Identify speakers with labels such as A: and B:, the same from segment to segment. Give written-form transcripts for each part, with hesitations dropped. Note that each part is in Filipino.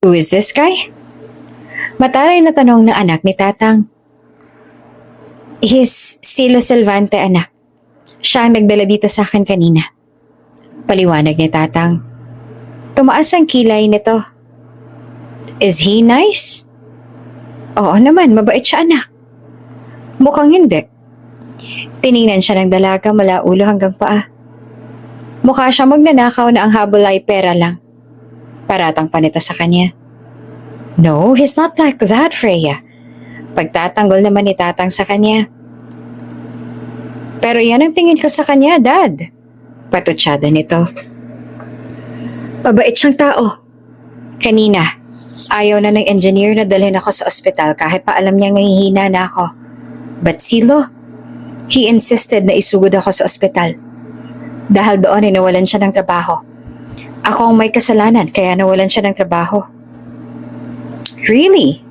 A: Who is this guy? Mataray na tanong ng anak ni Tatang. He's Silo Salvante, anak. Siya ang nagdala dito sa akin kanina. Paliwanag ni Tatang. Tumaas ang kilay nito. Is he nice? Oo naman, mabait siya, anak. Mukhang hindi. Tiningnan siya ng dalaga mula ulo hanggang paa. Mukha siya magnanakaw na ang habol ay pera lang. Paratang panita sa kanya. No, he's not like that, Freya. Pagtatanggol naman ni Tatang sa kanya. Pero yan ang tingin ko sa kanya, Dad. Patutsada nito. Mabait siyang tao. Kanina, ayaw na ng engineer na dalhin ako sa ospital kahit pa alam niyang nangihina na ako. But Silo, he insisted na isugod ako sa ospital. Dahil doon ay nawalan siya ng trabaho. Ako ang may kasalanan kaya nawalan siya ng trabaho. Really?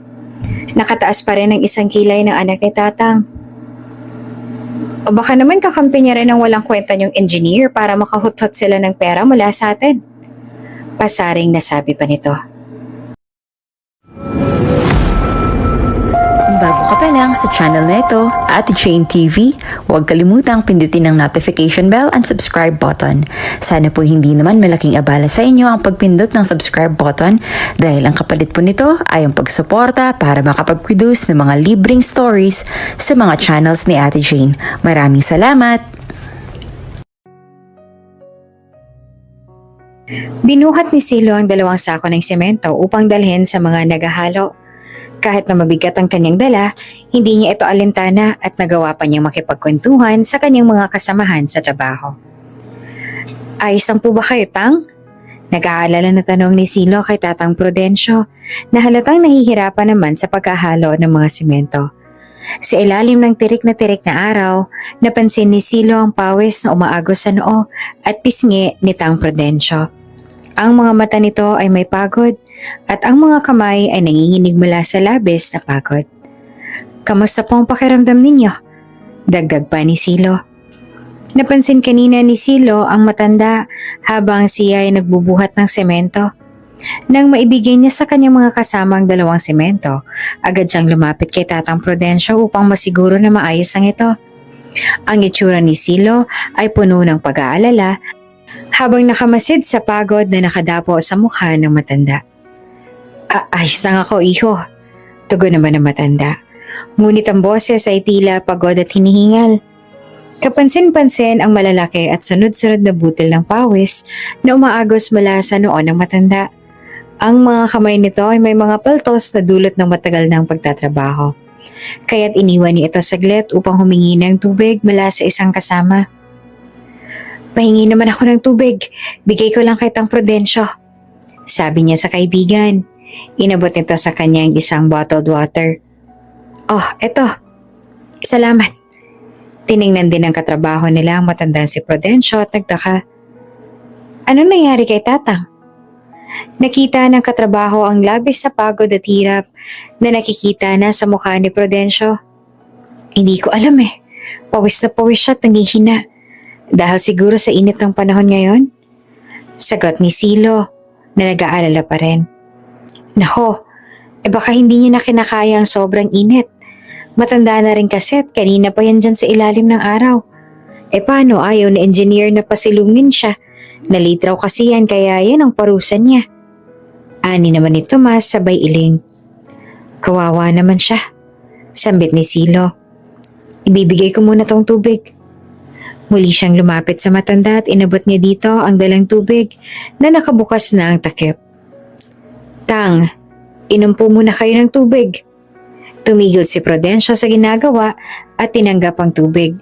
A: Nakataas pa rin ang isang kilay ng anak ni Tatang. O baka naman kakampi niya rin ang walang kwenta niyong engineer para makahutot sila ng pera mula sa atin. Pasaring nasabi pa nito.
B: Kung bago ka pa lang sa channel na ito, Ate Jane TV, huwag kalimutang pindutin ang notification bell and subscribe button. Sana po hindi naman malaking abala sa inyo ang pagpindot ng subscribe button dahil ang kapalit po nito ay ang pagsuporta para makapag-produce ng mga libreng stories sa mga channels ni Ate Jane. Maraming salamat!
A: Binuhat ni Silo ang 2 sako ng semento upang dalhin sa mga naghahalo. Kahit na mabigat ang kanyang dala, hindi niya ito alintana at nagawa pa niyang makipagkwentuhan sa kanyang mga kasamahan sa trabaho. Ayos lang po ba kayo, Tang? Nag-aalala na tanong ni Silo kay Tatang Prudencio na halatang nahihirapan naman sa pagkahalo ng mga semento. Sa ilalim ng tirik na araw, napansin ni Silo ang pawis na umaagos sa noo at pisngi ni Tang Prudencio. Ang mga mata nito ay may pagod at ang mga kamay ay nanginginig mula sa labis na pagod. Kamusta po ang pakiramdam ninyo? Dagdag pa ni Silo. Napansin kanina ni Silo ang matanda habang siya ay nagbubuhat ng semento. Nang maibigay niya sa kanyang mga kasamang 2 semento, agad siyang lumapit kay Tatang Prudencio upang masiguro na maayos ang ito. Ang itsura ni Silo ay puno ng pag-aalala habang nakamasid sa pagod na nakadapo sa mukha ng matanda. Ayos lang ako, iho. Tugon naman ng matanda. Ngunit ang boses ay tila pagod at hinihingal. Kapansin-pansin ang malalaki at sunod-sunod na butil ng pawis na umaagos mula sa noo ng matanda. Ang mga kamay nito ay may mga paltos na dulot ng matagal ng pagtatrabaho. Kaya't iniwan niya ito saglit upang humingi ng tubig mula sa isang kasama. Pahingi naman ako ng tubig. Bigay ko lang kay Tang Prudencio. Sabi niya sa kaibigan. Inabot nito sa kanya ang isang bottled water. Oh, eto. Salamat. Tiningnan din ng katrabaho nila ang matandang si Prudencio at nagtaka. Anong nangyari kay Tatang? Nakita ng katrabaho ang labis sa pagod at hirap na nakikita na sa mukha ni Prudencio. Hindi ko alam eh. Pawis na pawis siya at nangihina. Dahil siguro sa init ng panahon ngayon? Sagot ni Silo na nag-aalala pa rin. Nako, baka hindi niya na kinakaya ang sobrang init. Matanda na rin kasi at kanina pa yan dyan sa ilalim ng araw. Paano ayaw na engineer na pasilungin siya? Nalitraw kasi yan kaya yan ang parusan niya. Ani naman ni Tomas sabay iling. Kawawa naman siya. Sambit ni Silo. Ibibigay ko muna tong tubig. Muli siyang lumapit sa matanda at inabot niya dito ang dalang tubig na nakabukas na ang takip. Tang, inom po muna kayo ng tubig. Tumigil si Prudencio sa ginagawa at tinanggap ang tubig.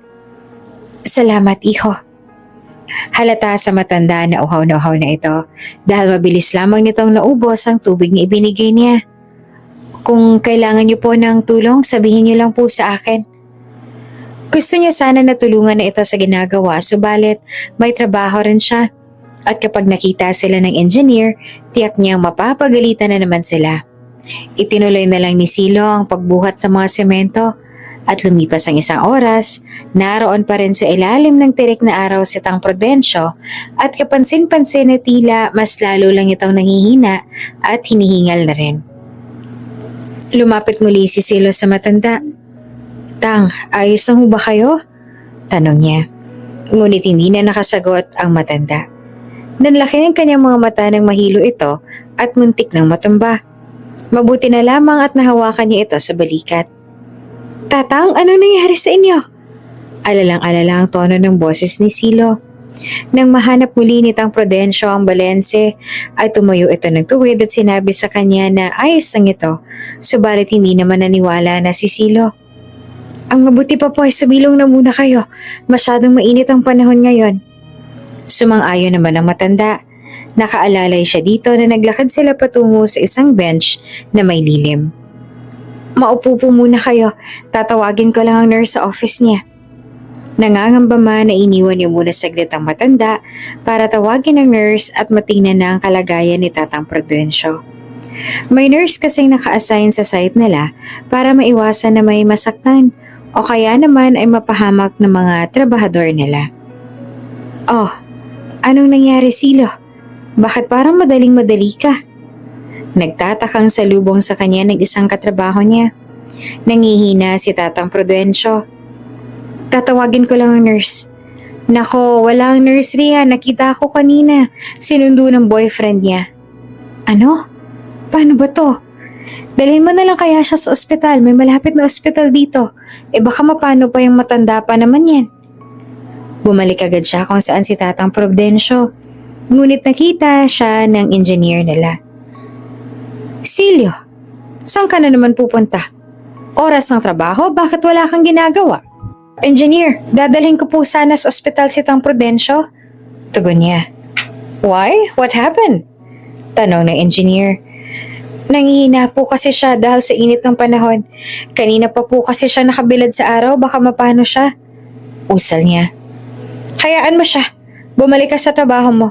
A: Salamat, iho. Halata sa matanda na uhaw na ito dahil mabilis lamang nitong naubos ang tubig na ibinigay niya. Kung kailangan niyo po ng tulong, sabihin niyo lang po sa akin. Gusto niya sana na tulungan na ito sa ginagawa subalit may trabaho rin siya. At kapag nakita sila ng engineer, tiyak niyang mapapagalitan na naman sila. Itinuloy na lang ni Silo ang pagbuhat sa mga semento at lumipas ang 1 oras Naroon pa rin sa ilalim ng tirik na araw si Tang Prudencio at kapansin-pansin na tila mas lalo lang itong nanghihina at hinihingal na rin. Lumapit muli si Silo sa matanda. "Tang, ayos na ho ba kayo?" tanong niya. Ngunit hindi na nakasagot ang matanda. Nanlaki ng kanyang mga mata nang mahilo ito at muntik ng matumba. Mabuti na lamang at nahawakan niya ito sa balikat. "Tatang, ano nangyari sa inyo?" Alalang-alala ang tono ng boses ni Silo. Nang mahanap muli ni Tang Prudencio ang balense, ay tumayo ito ng tuwid at sinabi sa kanya na ayos lang ito, subalit hindi naman naniwala na si Silo. "Ang mabuti pa po ay sumilong na muna kayo, masyadong mainit ang panahon ngayon." Sumang-ayon naman ang matanda. Nakaalalay siya dito na naglakad sila patungo sa isang bench na may lilim. "Maupo po muna kayo, tatawagin ko lang ang nurse sa office niya." Nangangamba man na iniwan niyo muna saglit ang matanda para tawagin ang nurse at matingnan na ang kalagayan ni Tatang Prudencio. May nurse kasing naka-assign sa site nila para maiwasan na may masaktan o kaya naman ay mapahamak ng mga trabahador nila. "Oh, anong nangyari, Silo? Bakit parang madaling-madali ka?" Nagtatakang salubong sa kanya ng isang katrabaho niya. Nangihina si Tatang Prudencio. "Tatawagin ko lang ang nurse." "Nako, wala ang nurse riyan. Nakita ako kanina. Sinundo ng boyfriend niya." "Ano? Paano ba to? Dalhin mo na lang kaya siya sa ospital. May malapit na ospital dito. Baka mapano pa yung matanda pa naman yan." Bumalik agad siya kung saan si Tatang Prudencio. Ngunit nakita siya ng engineer nila. "Silio, saan ka na naman pupunta? Oras ng trabaho, bakit wala kang ginagawa?" "Engineer, dadalhin ko po sana sa ospital si Tang Prudencio." Tugon niya. "Why? What happened?" tanong ng engineer. "Nangihina po kasi siya dahil sa init ng panahon. Kanina pa po kasi siya nakabilad sa araw, baka mapano siya." Usal niya. "Hayaan mo siya. Bumalik ka sa trabaho mo.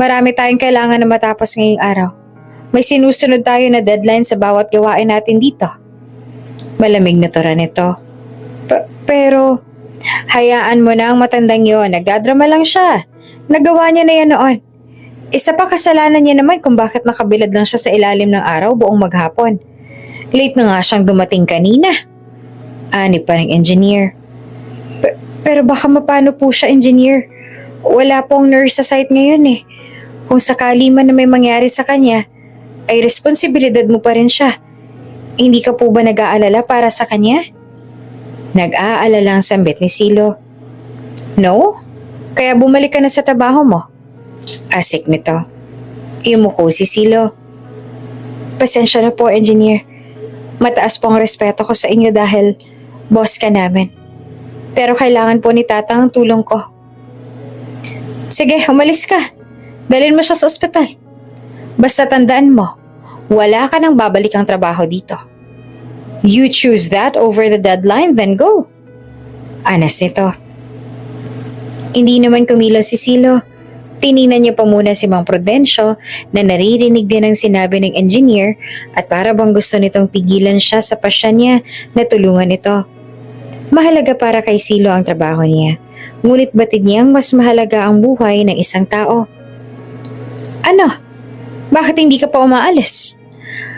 A: Marami tayong kailangan na matapos ngayong araw. May sinusunod tayo na deadline sa bawat gawain natin dito." Malamig na tura nito. Pero, hayaan mo na ang matandang yon. Nagdadrama lang siya. Nagawa niya na yan noon. Isa pa kasalanan niya naman kung bakit nakabilad lang siya sa ilalim ng araw buong maghapon. Late na nga siyang dumating kanina. Ani pa ng engineer. Pero baka mapano po siya, engineer? Wala pong nurse sa site ngayon eh. Kung sakali man na may mangyari sa kanya, ay responsibilidad mo pa rin siya. Hindi ka po ba nag-aalala para sa kanya? Nag-aalalang sambit ni Silo. "No? Kaya bumalik ka na sa trabaho mo?" Asik nito. Yumuko si Silo. "Pasensya na po, engineer. Mataas po ang respeto ko sa inyo dahil boss ka namin. Pero kailangan po ni Tatang ang tulong ko." "Sige, umalis ka. Dalhin mo siya sa ospital. Basta tandaan mo, wala ka nang babalik ang trabaho dito. You choose that over the deadline, then go." Anas nito. Hindi naman kumilos si Silo. Tiningnan niya pa muna si Mang Prudencio na naririnig din ang sinabi ng engineer at para bang gusto nitong pigilan siya sa pasya niya na tulungan ito. Mahalaga para kay Silo ang trabaho niya, ngunit batid niyang mas mahalaga ang buhay ng isang tao. "Ano? Bakit hindi ka pa umaalis?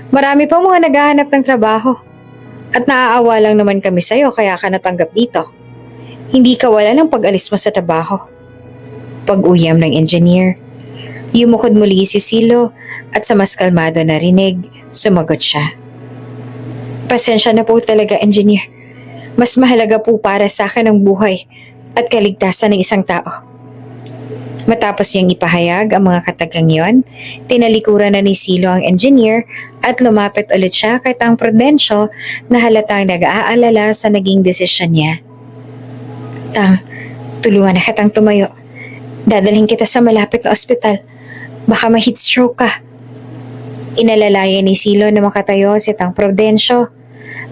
A: Marami pa mga naghahanap ng trabaho. At naaawa lang naman kami sa'yo kaya ka natanggap dito. Hindi ka wala ng pag-alis mo sa trabaho." Pag-uyam ng engineer. Yumukod muli si Silo at sa mas kalmado na rinig, sumagot siya. "Pasensya na po talaga, engineer. Mas mahalaga po para sa akin ang buhay at kaligtasan ng isang tao." Matapos niyang ipahayag ang mga katagang yon, tinalikuran na ni Silo ang engineer at lumapit ulit siya kay Tang Prudencio na halatang nag-aalala sa naging desisyon niya. "Tang, tulungan na kitang tumayo. Dadalhin kita sa malapit na ospital. Baka ma-heat stroke ka." Inalalayan ni Silo na makatayo si Tang Prudencio.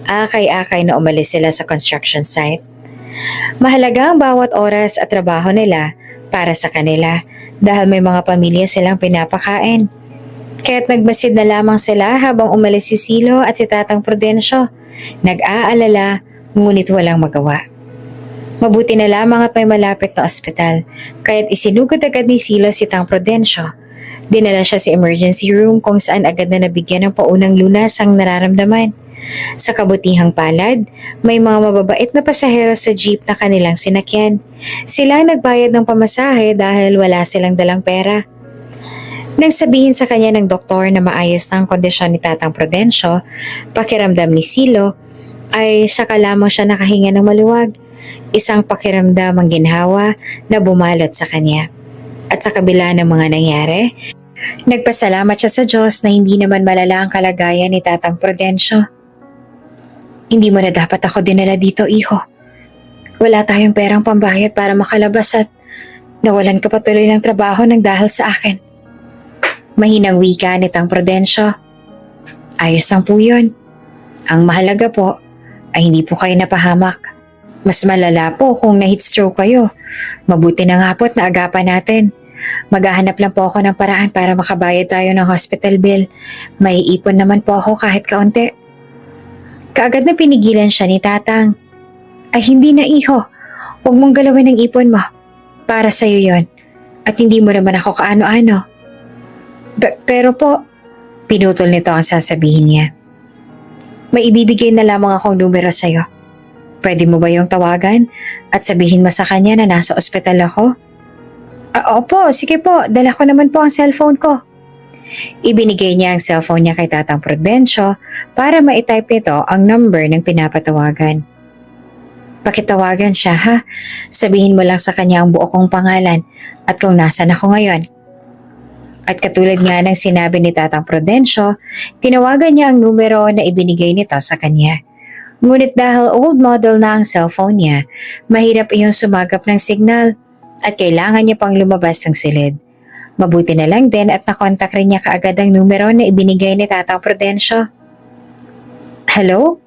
A: Akay-akay na umalis sila sa construction site. Mahalaga ang bawat oras at trabaho nila para sa kanila dahil may mga pamilya silang pinapakain. Kaya't nagmasid na lamang sila habang umalis si Silo at si Tatang Prudencio. Nag-aalala ngunit walang magawa. Mabuti na lamang at may malapit na ospital, kaya't isinugod agad ni Silo si Tang Prudencio. Dinala siya sa emergency room kung saan agad na nabigyan ng paunang lunas ang nararamdaman. Sa kabutihang palad, may mga mababait na pasahero sa jeep na kanilang sinakyan. Sila ang nagbayad ng pamasahe dahil wala silang dalang pera. Nang sabihin sa kanya ng doktor na maayos na ang kondisyon ni Tatang Prudencio, pakiramdam ni Silo ay saka lamang siya nakahinga ng maluwag. Isang pakiramdam ang ginhawa na bumalot sa kanya. At sa kabila ng mga nangyari, nagpasalamat siya sa Diyos na hindi naman malala ang kalagayan ni Tatang Prudencio. Hindi mo na dapat ako dinala dito, iho. Wala tayong perang pambayad para makalabas at nawalan ka pa tuloy ng trabaho ng dahil sa akin. Mahinang wika ni Tang Prudencio. Ayos lang po yun. Ang mahalaga po ay hindi po kayo napahamak. Mas malala po kung na-heat stroke kayo. Mabuti na nga po't naagapan natin. Maghahanap lang po ako ng paraan para makabayad tayo ng hospital bill. May ipon naman po ako kahit kaunti. Kaagad na pinigilan siya ni Tatang. Ay hindi na, iho. Huwag mong galawin ang ipon mo. Para sa'yo yon. At hindi mo naman ako kaano-ano. Pero po, pinutol nito ang sasabihin niya. May ibibigay na lamang akong numero sa'yo. Pwede mo ba yung tawagan at sabihin mo sa kanya na nasa ospital ako? Opo, sige po. Dala ko naman po ang cellphone ko. Ibinigay niya ang cellphone niya kay Tatang Prudencio para ma-type nito ang number ng pinapatawagan. Pakitawagan siya, ha? Sabihin mo lang sa kanya ang buo kong pangalan at kung nasan ako ngayon. At katulad nga ng sinabi ni Tatang Prudencio, tinawagan niya ang numero na ibinigay nito sa kanya. Ngunit dahil old model na ang cellphone niya, mahirap iyong sumagap ng signal at kailangan niya pang lumabas ng silid. Mabuti na lang din at nakontak rin niya kaagad ang numero na ibinigay ni Tatang Prudencio. Hello?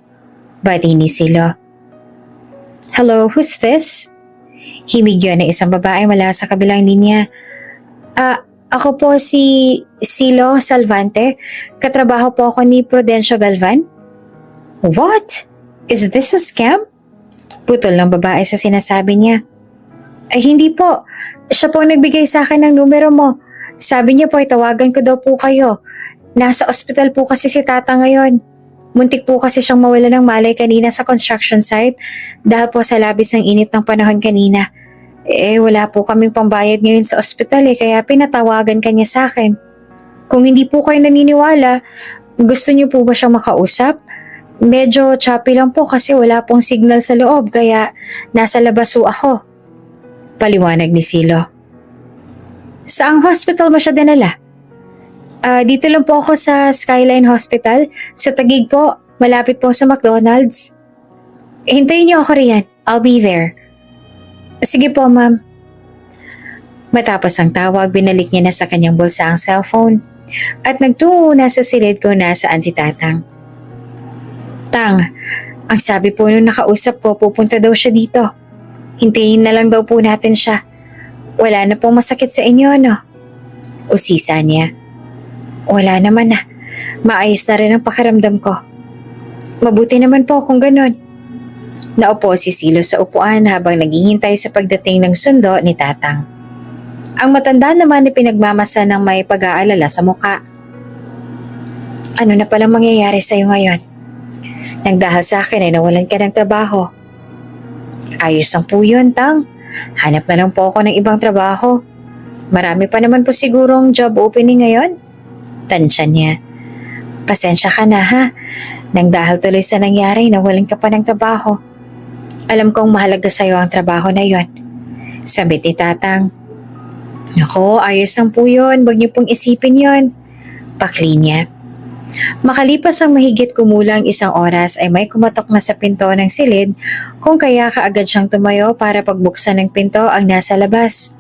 A: Bati ni Silo. Hello, who's this? Himig yun ng isang babae mula sa kabilang linya. Ako po si Silo Salvante. Katrabaho po ako ni Prudencio Galvan. What? Is this a scam? Putol ng babae sa sinasabi niya. Ay hindi po. Siya po nagbigay sa akin ng numero mo. Sabi niya po ay tawagan ko daw po kayo. Nasa ospital po kasi si Tata ngayon. Muntik po kasi siyang mawala ng malay kanina sa construction site dahil po sa labis ng init ng panahon kanina. Wala po kaming pambayad ngayon sa ospital kaya pinatawagan kanya sa akin. Kung hindi po kayo naniniwala, gusto niyo po ba siyang makausap? Medyo choppy lang po kasi wala pong signal sa loob kaya nasa labas po ako. Paliwanag ni Silo. Saang hospital mo siya dinala? Dito lang po ako sa Skyline Hospital. Sa Taguig po, malapit po sa McDonald's. Hintayin niyo ako riyan. I'll be there. Sige po, ma'am. Matapos ang tawag, binalik niya na sa kanyang bulsa ang cellphone at nagtungo na sa silid kung nasaan si Tatang. Tang, ang sabi po nung nakausap ko, pupunta daw siya dito. Hintayin na lang daw po natin siya. Wala na pong masakit sa inyo, no? Usisa niya. Wala naman na. Maayos na rin ang pakiramdam ko. Mabuti naman po kung ganun. Naupo si Silo sa upuan habang naghihintay sa pagdating ng sundo ni Tatang. Ang matanda naman ay pinagmamasa ng may pag-aalala sa muka. Ano na palang mangyayari sa'yo ngayon? Nang dahil sa akin ay nawalan ka ng trabaho. Ayos lang po yun, Tang. Hanap na lang po ako ng ibang trabaho. Marami pa naman po sigurong job opening ngayon. Tansya niya. Pasensya ka na, ha? Nang dahil tuloy sa nangyari, nawalan ka pa ng trabaho. Alam kong mahalaga sa'yo ang trabaho na yon. Sabit ni Tatang. Nako, ayos lang po yun. Huwag niyo pong isipin yon. Pakli niya. Makalipas ang mahigit kumulang 1 oras ay may kumatok na sa pinto ng silid kung kaya kaagad siyang tumayo para pagbuksan ng pinto ang nasa labas.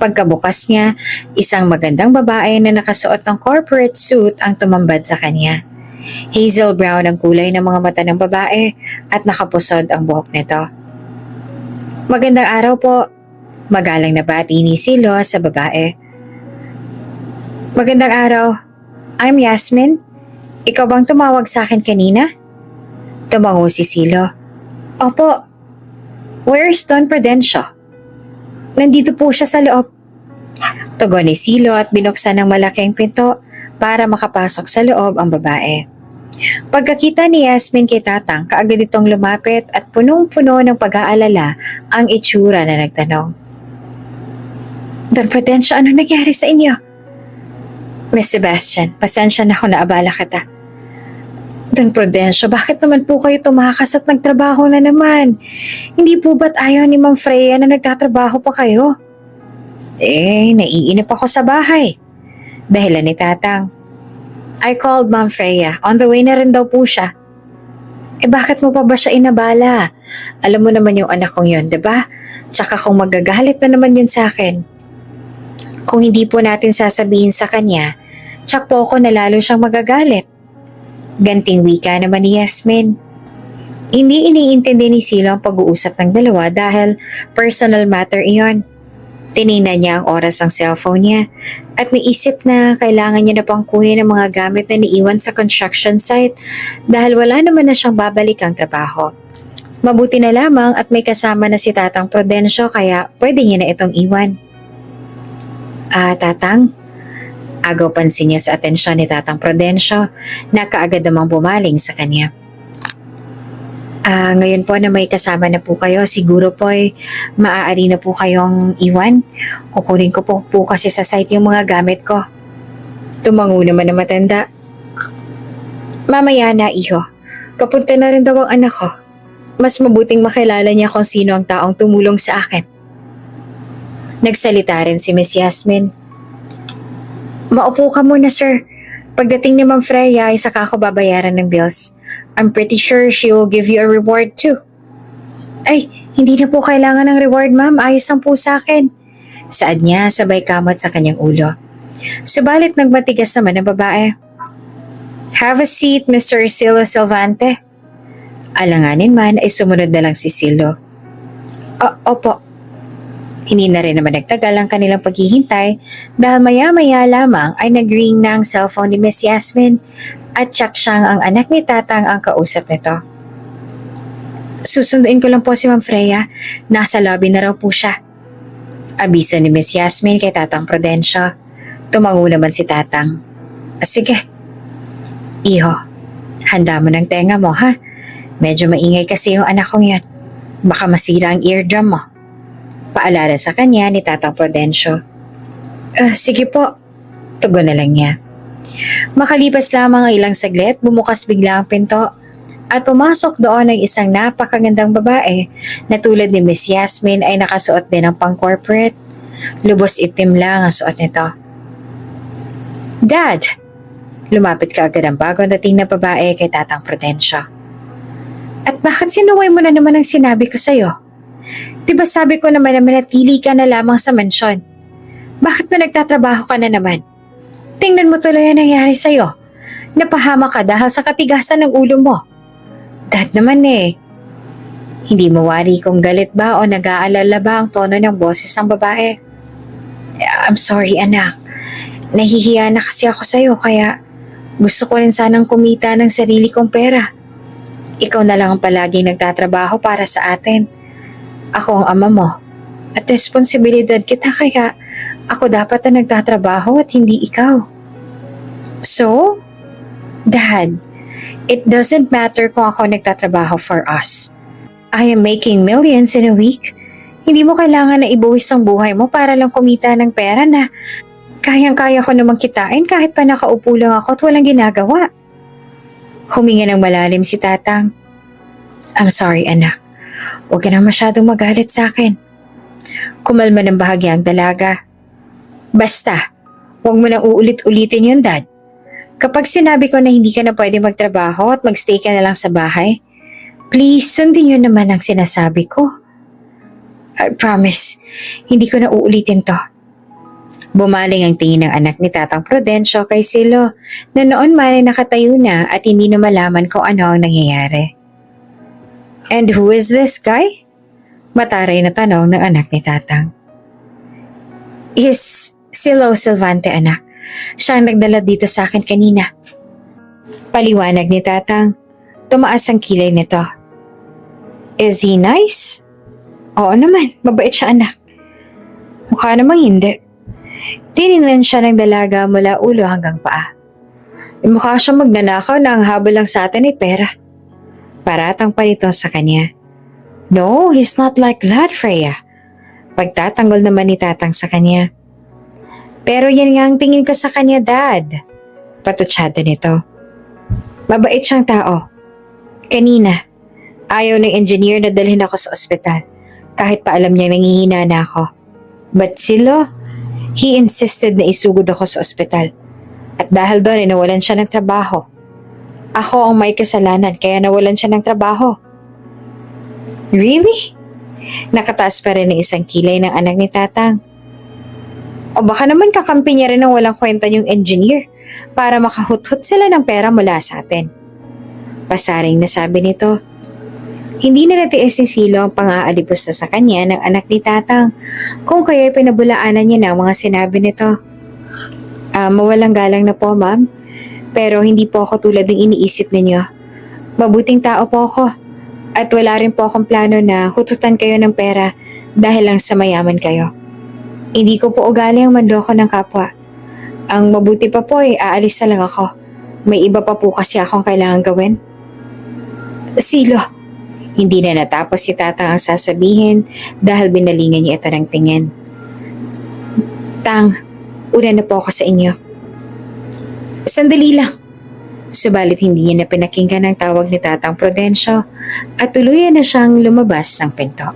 A: Pagkabukas niya, isang magandang babae na nakasuot ng corporate suit ang tumambad sa kanya. Hazel brown ang kulay ng mga mata ng babae at nakapusod ang buhok nito. Magandang araw po. Magalang na bati ni Silo sa babae. Magandang araw. I'm Yasmin. Ikaw bang tumawag sa akin kanina? Tumango si Silo. Opo. Where's Don Prudencio? Nandito po siya sa loob. Tugon ni Silo at binuksan ng malaking pinto para makapasok sa loob ang babae. Pagkakita ni Yasmin kay Tatang, kaagad itong lumapit at punong-puno ng pag-aalala ang itsura na nagtanong. Don Prudencio, ano nangyari sa inyo? Miss Sebastian, pasensya na ako na abala kita. Don Prudencio, bakit naman po kayo tumakas at nagtrabaho na naman? Hindi po ba't ayaw ni Ma'am Freya na nagtatrabaho pa kayo? Naiinip ako sa bahay. Dahilan ni Tatang. I called Ma'am Freya. On the way na rin daw po siya. Bakit mo pa ba siya inabala? Alam mo naman yung anak kong yun, diba? Tsaka kung magagalit na naman yun sa akin. Kung hindi po natin sasabihin sa kanya, tsak po ako na lalo siyang magagalit. Ganting wika naman ni Yasmin. Hindi iniintindi ni Silo ang pag-uusap ng dalawa dahil personal matter iyon. Tiningnan niya ang oras ng cellphone niya at naisip na kailangan niya na pang kunin ang mga gamit na niiwan sa construction site dahil wala naman na siyang babalik ang trabaho. Mabuti na lamang at may kasama na si Tatang Prudencio kaya pwede niya na itong iwan. Tatang? Agaw pansin niya sa atensyon ni Tatang Prudencio na kaagad namang bumaling sa kanya. Ngayon po na may kasama na po kayo, siguro po maaari na po kayong iwan. Kukunin ko po kasi sa site yung mga gamit ko. Tumango naman na matanda. Mamaya na, iho. Papunta na rin daw ang anak ko. Mas mabuting makilala niya kung sino ang taong tumulong sa akin. Nagsalita rin si Miss Yasmin. Maupo ka muna, sir. Pagdating ni Ma'am Freya ay saka ako babayaran ng bills. I'm pretty sure she will give you a reward too. Hindi na po kailangan ng reward, ma'am. Ayos lang po sa akin. Saad niya sabay kamot sa kanyang ulo. Subalit nagmatigas naman ang babae. Have a seat, Mr. Silo Silvante. Alanganin man ay sumunod na lang si Silo. Opo. Hindi na rin naman nagtagal ang kanilang paghihintay dahil maya-maya lamang ay nag-ring na ang cellphone ni Miss Yasmin at tsak siyang ang anak ni Tatang ang kausap nito. Susunduin ko lang po si Ma'am Freya. Nasa lobby na raw po siya. Abiso ni Miss Yasmin kay Tatang Prudencio. Tumango naman si Tatang. Sige. Iho, handa mo ng tenga mo ha? Medyo maingay kasi yung anak kong yan. Baka masira ang eardrum mo. Paalala sa kanya ni Tatang Prudencio. Sige po. Tugon na lang niya. Makalipas lamang ang ilang saglit, bumukas bigla ang pinto at pumasok doon ang isang napakagandang babae na tulad ni Miss Yasmin ay nakasuot din ng pang-corporate. Lubos itim lang ang suot nito. Dad! Lumapit kaagad ang bagong dating na babae kay Tatang Prudencio. At bakit sinuway mo na naman ang sinabi ko sa'yo? Diba sabi ko naman na manatili ka na lamang sa mansyon? Bakit ba nagtatrabaho ka na naman? Tingnan mo tuloy ang nangyari sa'yo. Napahama ka dahil sa katigasan ng ulo mo. Dad naman Hindi mawari kung galit ba o nag-aalala ba ang tono ng boses ng babae. I'm sorry anak. Nahihiya na kasi ako sa'yo kaya gusto ko rin sanang kumita ng sarili kong pera. Ikaw na lang ang palaging nagtatrabaho para sa atin. Ako ang ama mo. At responsibilidad kita kaya ako dapat na nagtatrabaho at hindi ikaw. So, Dad, it doesn't matter kung ako nagtatrabaho for us. I am making millions in a week. Hindi mo kailangan na ibuwis ang buhay mo para lang kumita ng pera na kayang-kaya ko namang kitain kahit pa nakaupo lang ako at walang ginagawa. Huminga ng malalim si Tatang. I'm sorry anak. Huwag ka na masyadong magalit sa akin. Kumalma ng bahagya ang dalaga. Basta, huwag mo nang uulit-ulitin yun, Dad. Kapag sinabi ko na hindi ka na pwede magtrabaho at magstay ka na lang sa bahay, please sundin yun naman ang sinasabi ko. I promise, hindi ko na uulitin to. Bumaling ang tingin ng anak ni Tatang Prudencio kay Silo na noon man ay nakatayo na at hindi na malaman kung ano ang nangyayari. And who is this guy? Mataray na tanong ng anak ni Tatang. Is Silo Silvante anak. Siya ang nagdala dito sa akin kanina. Paliwanag ni Tatang. Tumaas ang kilay nito. Is he nice? Oo naman, mabait siya anak. Mukha namang hindi. Tiningnan siya ng dalaga mula ulo hanggang paa. Mukha siyang magnanakaw na ang habol lang sa atin ay pera. Paratang pa nito sa kanya. No, he's not like that, Freya. Pagtatanggol naman ni Tatang sa kanya. Pero yan nga ang tingin ko sa kanya, Dad. Patutsada nito. Mabait siyang tao. Kanina, ayaw ng engineer na dalhin ako sa ospital kahit pa alam niyang nangihina na ako. But Silo, he insisted na isugod ako sa ospital. At dahil doon ay nawalan siya ng trabaho. Ako ang may kasalanan kaya nawalan siya ng trabaho. Really? Nakataas pa rin ng isang kilay ng anak ni Tatang. O baka naman kakampi niya rin ng walang kwenta yung engineer para makahuthut sila ng pera mula sa atin. Pasaring nasabi nito. Hindi na natiis ni Silo ang pang-aalipos na sa kanya ng anak ni Tatang kung kaya pinabulaanan niya ng mga sinabi nito. Mawalang galang na po, ma'am. Pero hindi po ako tulad ng iniisip ninyo. Mabuting tao po ako. At wala rin po akong plano na hututan kayo ng pera dahil lang sa mayaman kayo. Hindi ko po ugali ang manloko ng kapwa. Ang mabuti pa po ay aalis na lang ako. May iba pa po kasi akong kailangan gawin. Silo, hindi na natapos si Tatang ang sasabihin dahil binalingan niya ito ng tingin. Tang, una na po ako sa inyo. Sandali lang. Subalit hindi niya na pinakinggan ang tawag ni Tatang Prudencio at tuluyan na siyang lumabas ng pinto.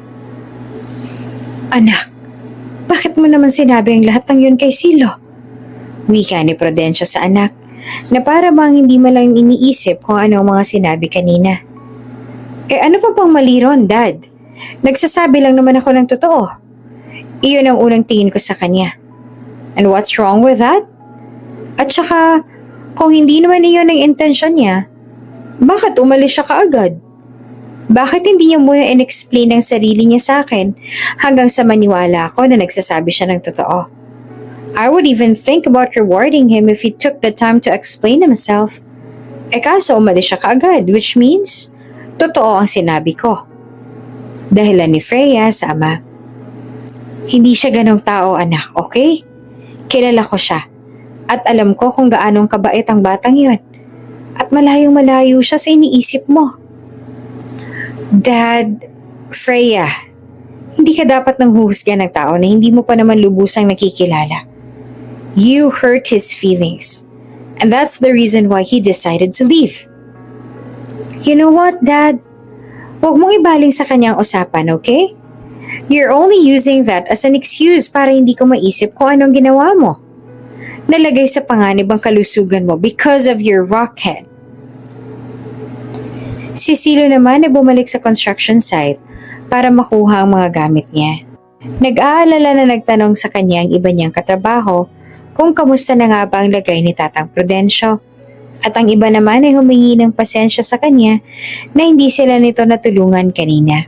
A: Anak, bakit mo naman sinabi ang lahat ng yun kay Silo? Wika ni Prudencio sa anak na para bang hindi mo lang iniisip kung ano ang mga sinabi kanina. Ano pa bang mali ron, Dad? Nagsasabi lang naman ako ng totoo. Iyon ang unang tingin ko sa kanya. And what's wrong with that? At saka, kung hindi naman iyon ang intensyon niya, bakit umalis siya kaagad? Bakit hindi niya muna in-explain ang sarili niya sa akin hanggang sa maniwala ako na nagsasabi siya ng totoo? I would even think about rewarding him if he took the time to explain himself. Kaso umalis siya kaagad, which means, totoo ang sinabi ko. Dahilan ni Freya sa ama. Hindi siya ganong tao, anak, okay? Kilala ko siya. At alam ko kung gaanong kabait ang batang yon. At malayong-malayo siya sa iniisip mo. Dad, Freya, hindi ka dapat nang huhusgan ng tao na hindi mo pa naman lubusang nakikilala. You hurt his feelings. And that's the reason why he decided to leave. You know what, Dad? Huwag mong ibaling sa kanyang usapan, okay? You're only using that as an excuse para hindi ko maisip kung anong ginawa mo. Nalagay sa panganib ang kalusugan mo because of your rockhead. Si Silo naman ay bumalik sa construction site para makuha ang mga gamit niya. Nag-aalala na nagtanong sa kanya ang iba niyang katrabaho kung kamusta na nga ba ang lagay ni Tatang Prudencio. At ang iba naman ay humingi ng pasensya sa kanya na hindi sila nito natulungan kanina.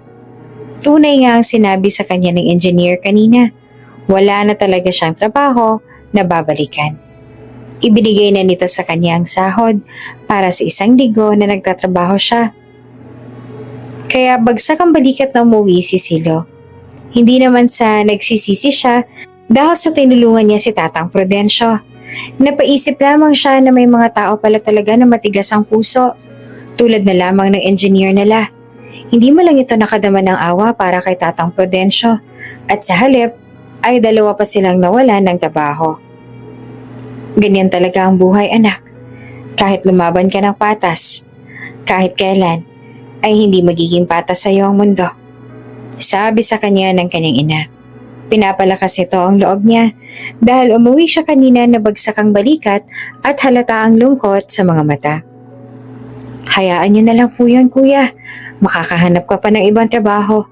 A: Tunay nga ang sinabi sa kanya ng engineer kanina. Wala na talaga siyang trabaho na babalikan. Ibinigay na nito sa kanya ang sahod para sa 1 linggo na nagtatrabaho siya. Kaya bagsak ang balikat na umuwi si Silo. Hindi naman sa nagsisisi siya dahil sa tinulungan niya si Tatang Prudencio. Napaisip lamang siya na may mga tao pala talaga na matigas ang puso, tulad na lamang ng engineer nila. Hindi mo lang ito nakadama ng awa para kay Tatang Prudencio at sa halip ay 2 pa silang nawalan ng trabaho. Ganyan talaga ang buhay, anak. Kahit lumaban ka ng patas, kahit kailan, ay hindi magiging patas sa iyo ang mundo. Sabi sa kanya ng kanyang ina. Pinapalakas ito ang loob niya dahil umuwi siya kanina na bagsak ang balikat at halata ang lungkot sa mga mata. Hayaan niyo na lang po yun, kuya. Makakahanap ka pa ng ibang trabaho.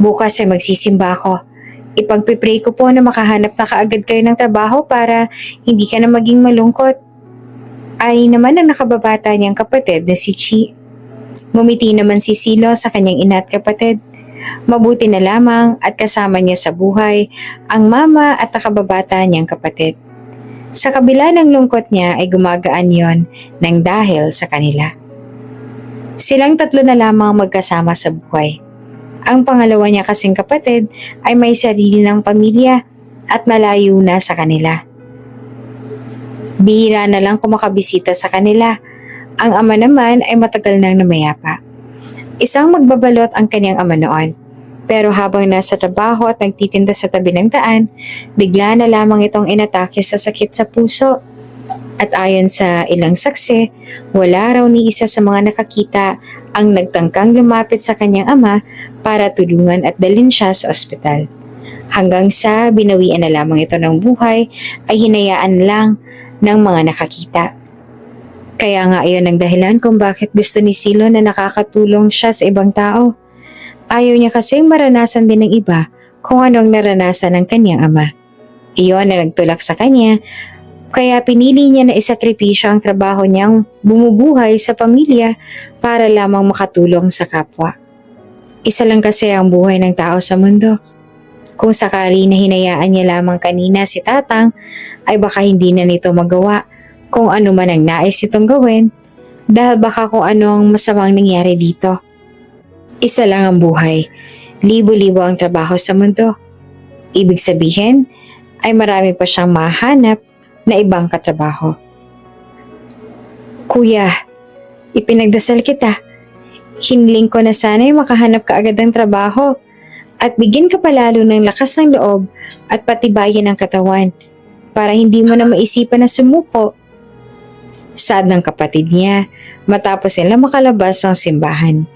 A: Bukas ay magsisimba ako. Ipagpipray ko po na makahanap na kaagad kayo ng trabaho para hindi ka na maging malungkot. Ay naman ang nakababata niyang kapatid na si Chi. Ngumiti naman si Silo sa kanyang ina at kapatid. Mabuti na lamang at kasama niya sa buhay ang mama at nakababata niyang kapatid. Sa kabila ng lungkot niya ay gumagaan yon ng dahil sa kanila. Silang 3 na lamang magkasama sa buhay. Ang pangalawa niya kasing kapatid ay may sarili ng pamilya at malayo na sa kanila. Bihira na lang kumakabisita sa kanila. Ang ama naman ay matagal nang namayapa. Isang magbabalot ang kanyang ama noon. Pero habang nasa trabaho at nagtitinda sa tabi ng daan, bigla na lamang itong inatake sa sakit sa puso. At ayon sa ilang saksi, wala raw ni isa sa mga nakakita ang nagtangkang lumapit sa kanyang ama para tulungan at dalhin siya sa ospital. Hanggang sa binawian na lamang ito ng buhay ay hinayaan lang ng mga nakakita. Kaya nga iyon ang dahilan kung bakit gusto ni Silo na nakakatulong siya sa ibang tao. Ayaw niya kasing maranasan din ng iba kung anong naranasan ng kanyang ama. Iyon na nagtulak sa kanya. Kaya pinili niya na isakripisyo ang trabaho niyang bumubuhay sa pamilya para lamang makatulong sa kapwa. Isa lang kasi ang buhay ng tao sa mundo. Kung sakali na hinayaan niya lamang kanina si Tatang, ay baka hindi na nito magawa kung ano man ang nais itong gawin dahil baka kung ano ang masamang nangyari dito. Isa lang ang buhay, libo-libo ang trabaho sa mundo. Ibig sabihin ay marami pa siyang mahanap na ibang katrabaho. Kuya, ipinagdasal kita. Hiniling ko na sana'y makahanap ka agad ng trabaho at bigyan ka palalo ng lakas ng loob at patibayan ng katawan para hindi mo na maisipan na sumuko. Sad ng kapatid niya matapos nila makalabas ng simbahan.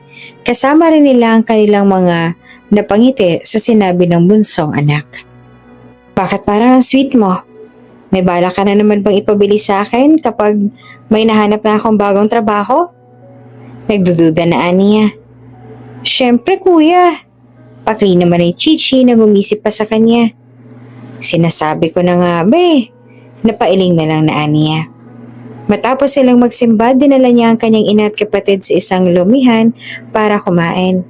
A: Kasama rin nila ang kanilang mga napangiti sa sinabi ng bunsong anak. Bakit parang ang sweet mo? May bala ka na naman bang ipabili sa akin kapag may nahanap na akong bagong trabaho? Nagdududa na niya. Siyempre kuya. Pakli naman ay Chichi na gumisip pa sa kanya. Sinasabi ko na nga napailing na lang na niya. Matapos silang magsimba, dinala niya ang kanyang ina at kapatid sa isang lumihan para kumain.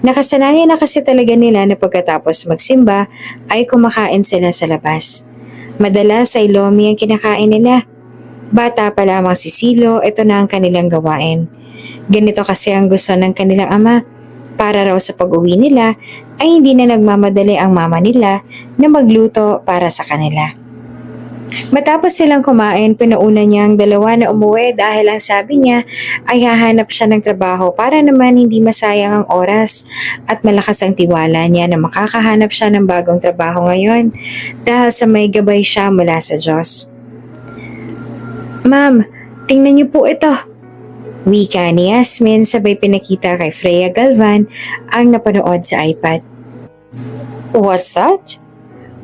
A: Nakasanayan na kasi talaga nila na pagkatapos magsimba ay kumakain sila sa labas. Madalas ay lomi ang kinakain nila. Bata pa lamang si Silo, ito na ang kanilang gawain. Ganito kasi ang gusto ng kanilang ama. Para raw sa pag-uwi nila ay hindi na nagmamadali ang mama nila na magluto para sa kanila. Matapos silang kumain, pinauna niya ang dalawa na umuwi dahil ang sabi niya ay hahanap siya ng trabaho para naman hindi masayang ang oras at malakas ang tiwala niya na makakahanap siya ng bagong trabaho ngayon dahil sa may gabay siya mula sa Diyos. Ma'am, tingnan niyo po ito. Wika ni Yasmin sabay pinakita kay Freya Galvan ang napanood sa iPad. What's that?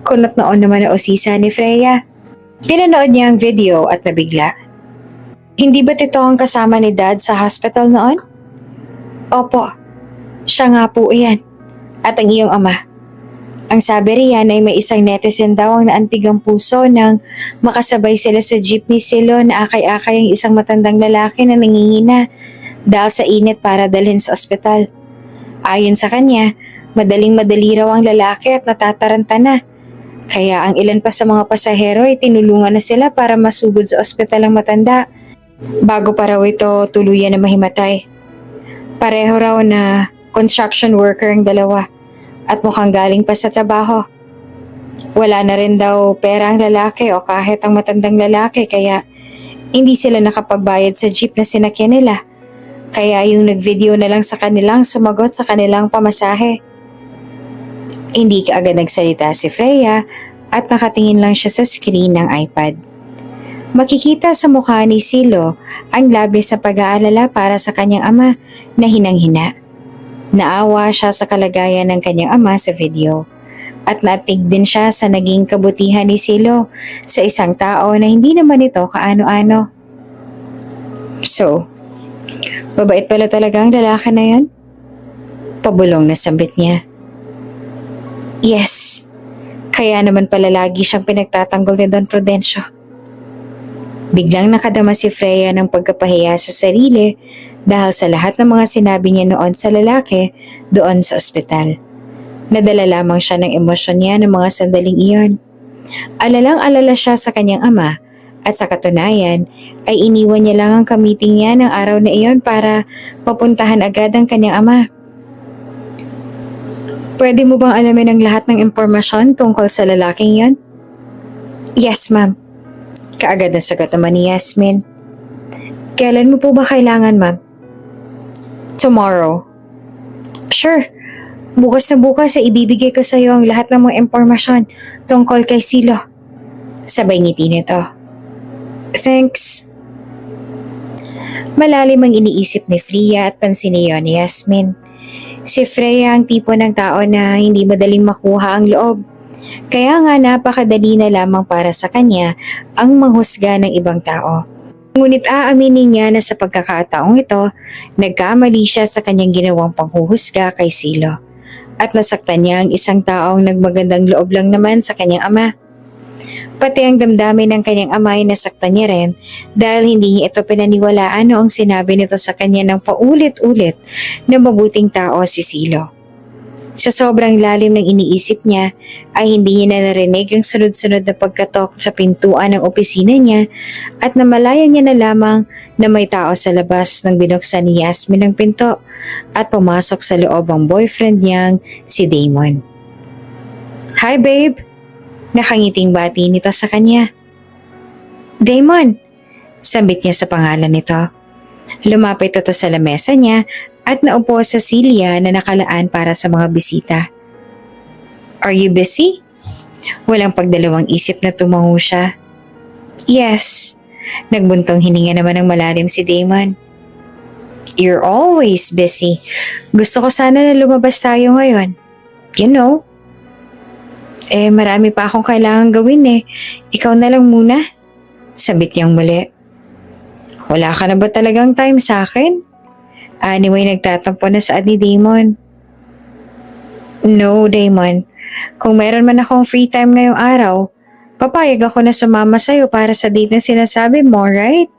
A: Kunot noon naman na usisa ni Freya. Pinanood niya ang video at nabigla. Hindi ba't ito ang kasama ni Dad sa hospital noon? Opo, siya nga po iyan. At ang iyong ama. Ang sabi riyan ay may isang netizen daw ang naantig ang puso nang makasabay sila sa jeep ni Silo na akay-akay ang isang matandang lalaki na nangingina dahil sa init para dalhin sa ospital. Ayon sa kanya, madaling-madali raw ang lalaki at natataranta na. Kaya ang ilan pa sa mga pasahero ay tinulungan na sila para masugod sa ospital ang matanda bago pa raw ito tuluyan na mahimatay. Pareho raw na construction worker ang dalawa at mukhang galing pa sa trabaho. Wala na rin daw pera ang lalaki o kahit ang matandang lalaki kaya hindi sila nakapagbayad sa jeep na sinakyan nila. Kaya yung nag-video na lang sa kanilang sumagot sa kanilang pamasahe. Hindi kaagad nagsalita si Freya at nakatingin lang siya sa screen ng iPad. Makikita sa mukha ni Silo ang labis na pag-aalala para sa kanyang ama na hinang-hina. Naawa siya sa kalagayan ng kanyang ama sa video at natig din siya sa naging kabutihan ni Silo sa isang tao na hindi naman ito kaano-ano. So, mabait pala talaga ang lalaki na yan? Pabulong na sambit niya. Yes, kaya naman pala lagi siyang pinagtatanggol ni Don Prudencio. Biglang nakadama si Freya ng pagkapahiya sa sarili dahil sa lahat ng mga sinabi niya noon sa lalaki doon sa ospital. Nadala lamang siya ng emosyon niya ng mga sandaling iyon. Alalang-alala siya sa kanyang ama at sa katunayan ay iniwan niya lang ang kamiting niya ng araw na iyon para papuntahan agad ang kanyang ama. Pwede mo bang alamin ang lahat ng impormasyon tungkol sa lalaking yan? Yes, ma'am. Kaagad na sagot naman ni Yasmin. Kailan mo po ba kailangan, ma'am? Tomorrow. Sure. Bukas na bukas ay ibibigay ko sa iyo ang lahat ng mga impormasyon tungkol kay Silo. Sabay ngiti nito. Thanks. Malalim ang iniisip ni Freya at pansin niya ni Yasmin. Si Freya ang tipo ng tao na hindi madaling makuha ang loob. Kaya nga napakadali na lamang para sa kanya ang manghusga ng ibang tao. Ngunit aaminin niya na sa pagkakataong ito, nagkamali siya sa kanyang ginawang panghuhusga kay Silo. At nasaktan niya ang isang taong nagmagandang loob lang naman sa kanyang ama. Pati ang damdamin ng kanyang ama ay nasaktan niya rin dahil hindi niya ito pinaniwalaan noong sinabi nito sa kanya ng paulit-ulit na mabuting tao si Silo. Sa sobrang lalim ng iniisip niya ay hindi niya na narinig ang sunod-sunod na pagkatok sa pintuan ng opisina niya at namalayan niya na lamang na may tao sa labas nang binuksan ni Yasmin ang pinto at pumasok sa loob ang boyfriend niyang si Damon. Hi babe! Nakangiting bati nito sa kanya. Damon! Sambit niya sa pangalan nito. Lumapit ito sa lamesa niya at naupo sa silya na nakalaan para sa mga bisita. Are you busy? Walang pagdalawang isip na tumango siya. Yes. Nagbuntong hininga naman ng malalim si Damon. You're always busy. Gusto ko sana na lumabas tayo ngayon. You know? Marami pa akong kailangan gawin eh. Ikaw na lang muna. Sabit niyang muli. Wala ka na ba talagang time sa akin? Anyway, nagtatampo na sa ni Damon. No, Damon. Kung meron man akong free time ngayong araw, papayag ako na sumama sa'yo para sa date na sinasabi mo, right?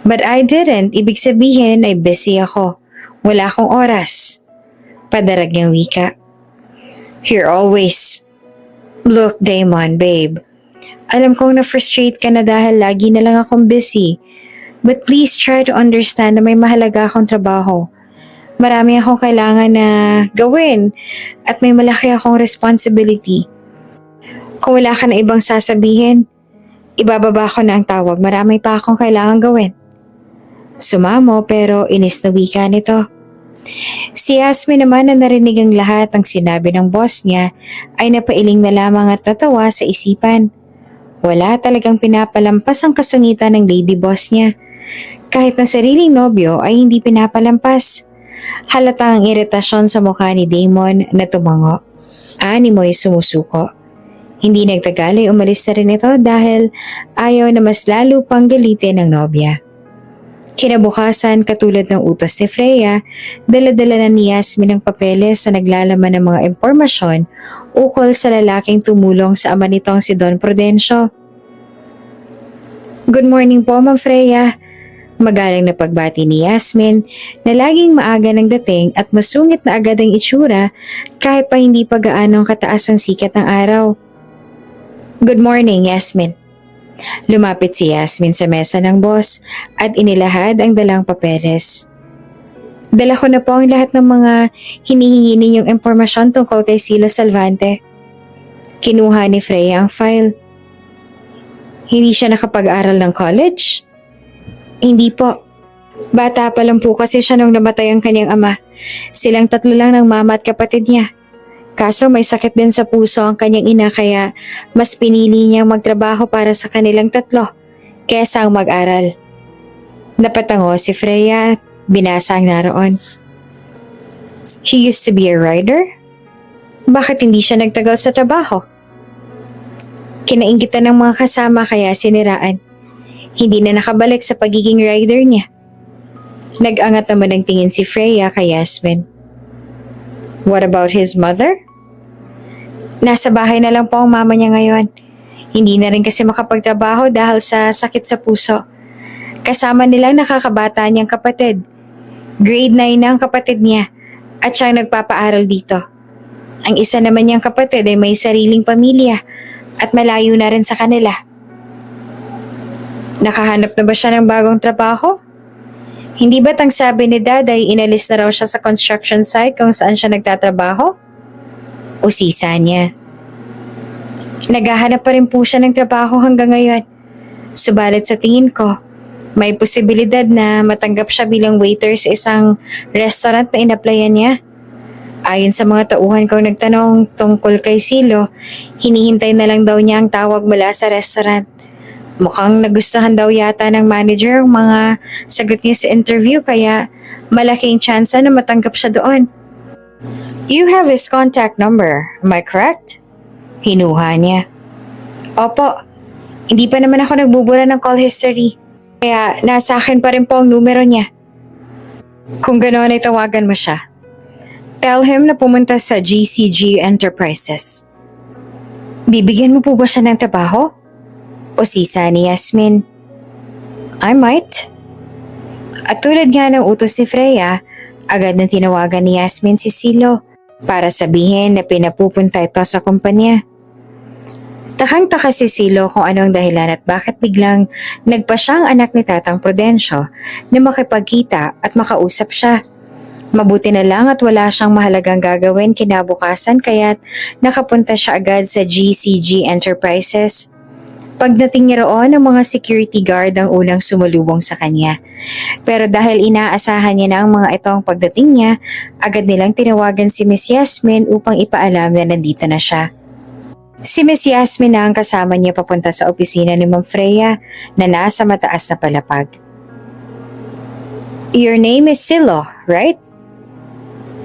A: But I didn't. Ibig sabihin ay busy ako. Wala akong oras. Padarag niyang wika. Here always. Look, Damon, babe. Alam kong na-frustrate ka na dahil lagi na lang akong busy. But please try to understand na may mahalaga akong trabaho. Marami akong kailangan na gawin at may malaki akong responsibility. Kung wala ka na ibang sasabihin, ibababa ko na ang tawag. Marami pa akong kailangan gawin. Sumamo pero inis na wika nito. Si Yasmin naman na narinig ang lahat ng sinabi ng boss niya ay napailing na lamang at natawa sa isipan. Wala talagang pinapalampas ang kasungitan ng lady boss niya. Kahit na sariling nobyo ay hindi pinapalampas. Halata ang iritasyon sa mukha ni Damon na tumango. Animoy sumusuko. Hindi nagtagal ay umalis na rin ito dahil ayaw na mas lalo pang galitin ng nobya. Kinabukasan, katulad ng utos ni Freya, dala-dala na ni Yasmin ang papeles na naglalaman ng mga impormasyon ukol sa lalaking tumulong sa ama nitong si Don Prudencio. Good morning po, Ma'am Freya. Magalang na pagbati ni Yasmin na laging maaga ng dating at masungit na agad ang itsura kahit pa hindi pa gaanong kataas ang sikat ng araw. Good morning, Yasmin. Lumapit si Yasmin sa mesa ng boss at inilahad ang dalang papeles. Dala ko na po ang lahat ng mga hinihingi ninyong impormasyon tungkol kay Silo Salvante. Kinuha ni Freya ang file. Hindi siya nakapag-aral ng college? Hindi po. Bata pa lang po kasi siya nung namatay ang kanyang ama. Silang tatlo lang ng mama at kapatid niya. Kaso may sakit din sa puso ang kanyang ina kaya mas pinili niyang magtrabaho para sa kanilang tatlo kaysa ang mag-aral. Napatango si Freya, binasa ang naroon. He used to be a rider? Bakit hindi siya nagtagal sa trabaho? Kinainggitan ng mga kasama kaya siniraan. Hindi na nakabalik sa pagiging rider niya. Nag-angat naman ng tingin si Freya kay Yasmin. What about his mother? Nasa bahay na lang po ang mama niya ngayon. Hindi na rin kasi makapagtrabaho dahil sa sakit sa puso. Kasama nilang nakakabata niyang kapatid. Grade 9 na ang kapatid niya at siyang nagpapaaral dito. Ang isa naman niyang kapatid ay may sariling pamilya at malayo na rin sa kanila. Nakahanap na ba siya ng bagong trabaho? Hindi ba't ang sabi ni Dad ay inalis na raw siya sa construction site kung saan siya nagtatrabaho? Usisa niya. Naghahanap pa rin po siya ng trabaho hanggang ngayon. Subalit sa tingin ko, may posibilidad na matanggap siya bilang waiter sa isang restaurant na inaplayan niya. Ayon sa mga tauhan kong nagtanong tungkol kay Silo, hinihintay na lang daw niya ang tawag mula sa restaurant. Mukhang nagustuhan daw yata ng manager ang mga sagot niya sa interview kaya malaking tsansa na matanggap siya doon. You have his contact number, am I correct? Hinuha niya. Opo, hindi pa naman ako nagbubura ng call history. Kaya nasa akin pa rin po ang numero niya. Kung ganoon ay tawagan mo siya. Tell him na pumunta sa GCG Enterprises. Bibigyan mo po ba siya ng trabaho? Usisa ni Yasmin. I might. At tulad nga ng utos ni Freya, agad na tinawagan ni Yasmin si Silo para sabihin na pinapupunta ito sa kumpanya. Takang-taka si Silo kung anong dahilan at bakit biglang nagpa siyang anak ni Tatang Prudencio na makipagkita at makausap siya. Mabuti na lang at wala siyang mahalagang gagawin kinabukasan kaya't nakapunta siya agad sa GCG Enterprises. Pagdating niya roon, ang mga security guard ang unang sumulubong sa kanya. Pero dahil inaasahan niya na ang mga ito ang pagdating niya, agad nilang tinawagan si Miss Yasmin upang ipaalam na nandito na siya. Si Miss Yasmin na ang kasama niya papunta sa opisina ni Ma'am Freya na nasa mataas na palapag. Your name is Silo, right?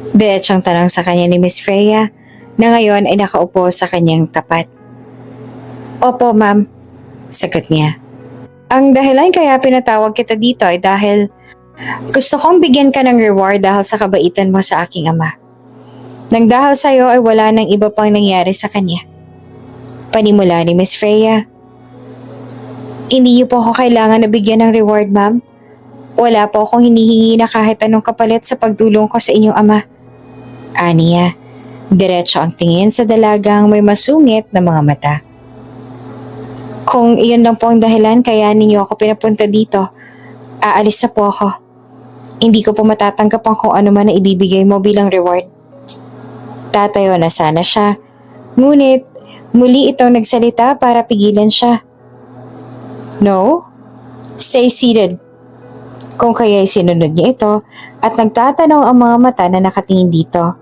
A: Diretsang tanong sa kanya ni Miss Freya na ngayon ay nakaupo sa kanyang tapat. Opo, ma'am. Sagot niya. Ang dahilan kaya pinatawag kita dito ay dahil gusto kong bigyan ka ng reward dahil sa kabaitan mo sa aking ama. Nang dahil sa'yo ay wala nang iba pang nangyari sa kanya. Panimula ni Miss Freya. Hindi niyo po ako kailangan na bigyan ng reward, ma'am. Wala po akong hinihingi na kahit anong kapalit sa pagtulong ko sa inyong ama. Aniya, diretso ang tingin sa dalagang may masungit na mga mata. Kung iyon lang po ang dahilan kaya ninyo ako pinapunta dito, aalis na po ako. Hindi ko po matatanggap ang kung ano man na ibibigay mo bilang reward. Tatayo na sana siya, ngunit muli itong nagsalita para pigilan siya. No, stay seated. Kung kaya'y sinunod niya ito at nagtatanong ang mga mata na nakatingin dito.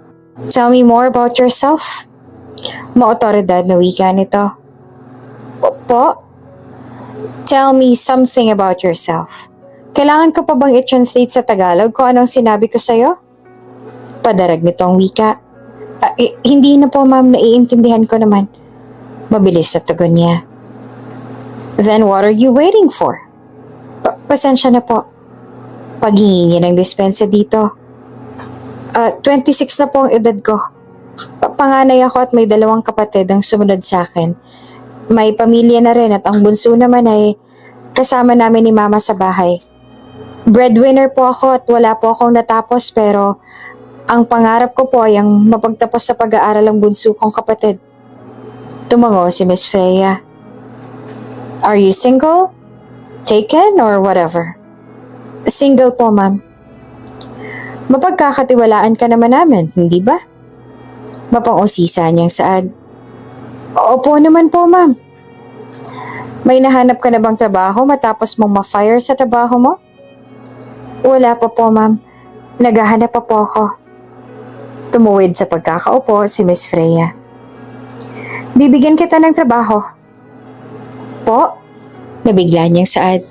A: Tell me more about yourself. Maotoridad na wika nito. Po? Tell me something about yourself. Kailangan ko pa bang i-translate sa Tagalog kung anong sinabi ko sa'yo? Padarag nitong wika. Hindi na po ma'am, naiintindihan ko naman. Mabilis na tugon niya. Then what are you waiting for? Pasensya na po. Paghingi niya ng dispensa dito. 26 na po ang edad ko. Panganay ako at may 2 kapatid ang sumunod sa akin. May pamilya na rin at ang bunso naman ay kasama namin ni mama sa bahay. Breadwinner po ako at wala po akong natapos pero ang pangarap ko po ay ang mapagtapos sa pag-aaral ang bunso kong kapatid. Tumango si Miss Freya. Are you single? Taken or whatever? Single po, ma'am. Mapagkakatiwalaan ka naman namin, hindi ba? Mapang-usisa niyang saad. Opo naman po, ma'am. May nahanap ka na bang trabaho matapos mong ma-fire sa trabaho mo? Wala pa po, ma'am. Naghahanap pa po ako. Tumuwid sa pagkakaupo si Miss Freya. Bibigyan kita ng trabaho. Po? Nabigla niyang saad.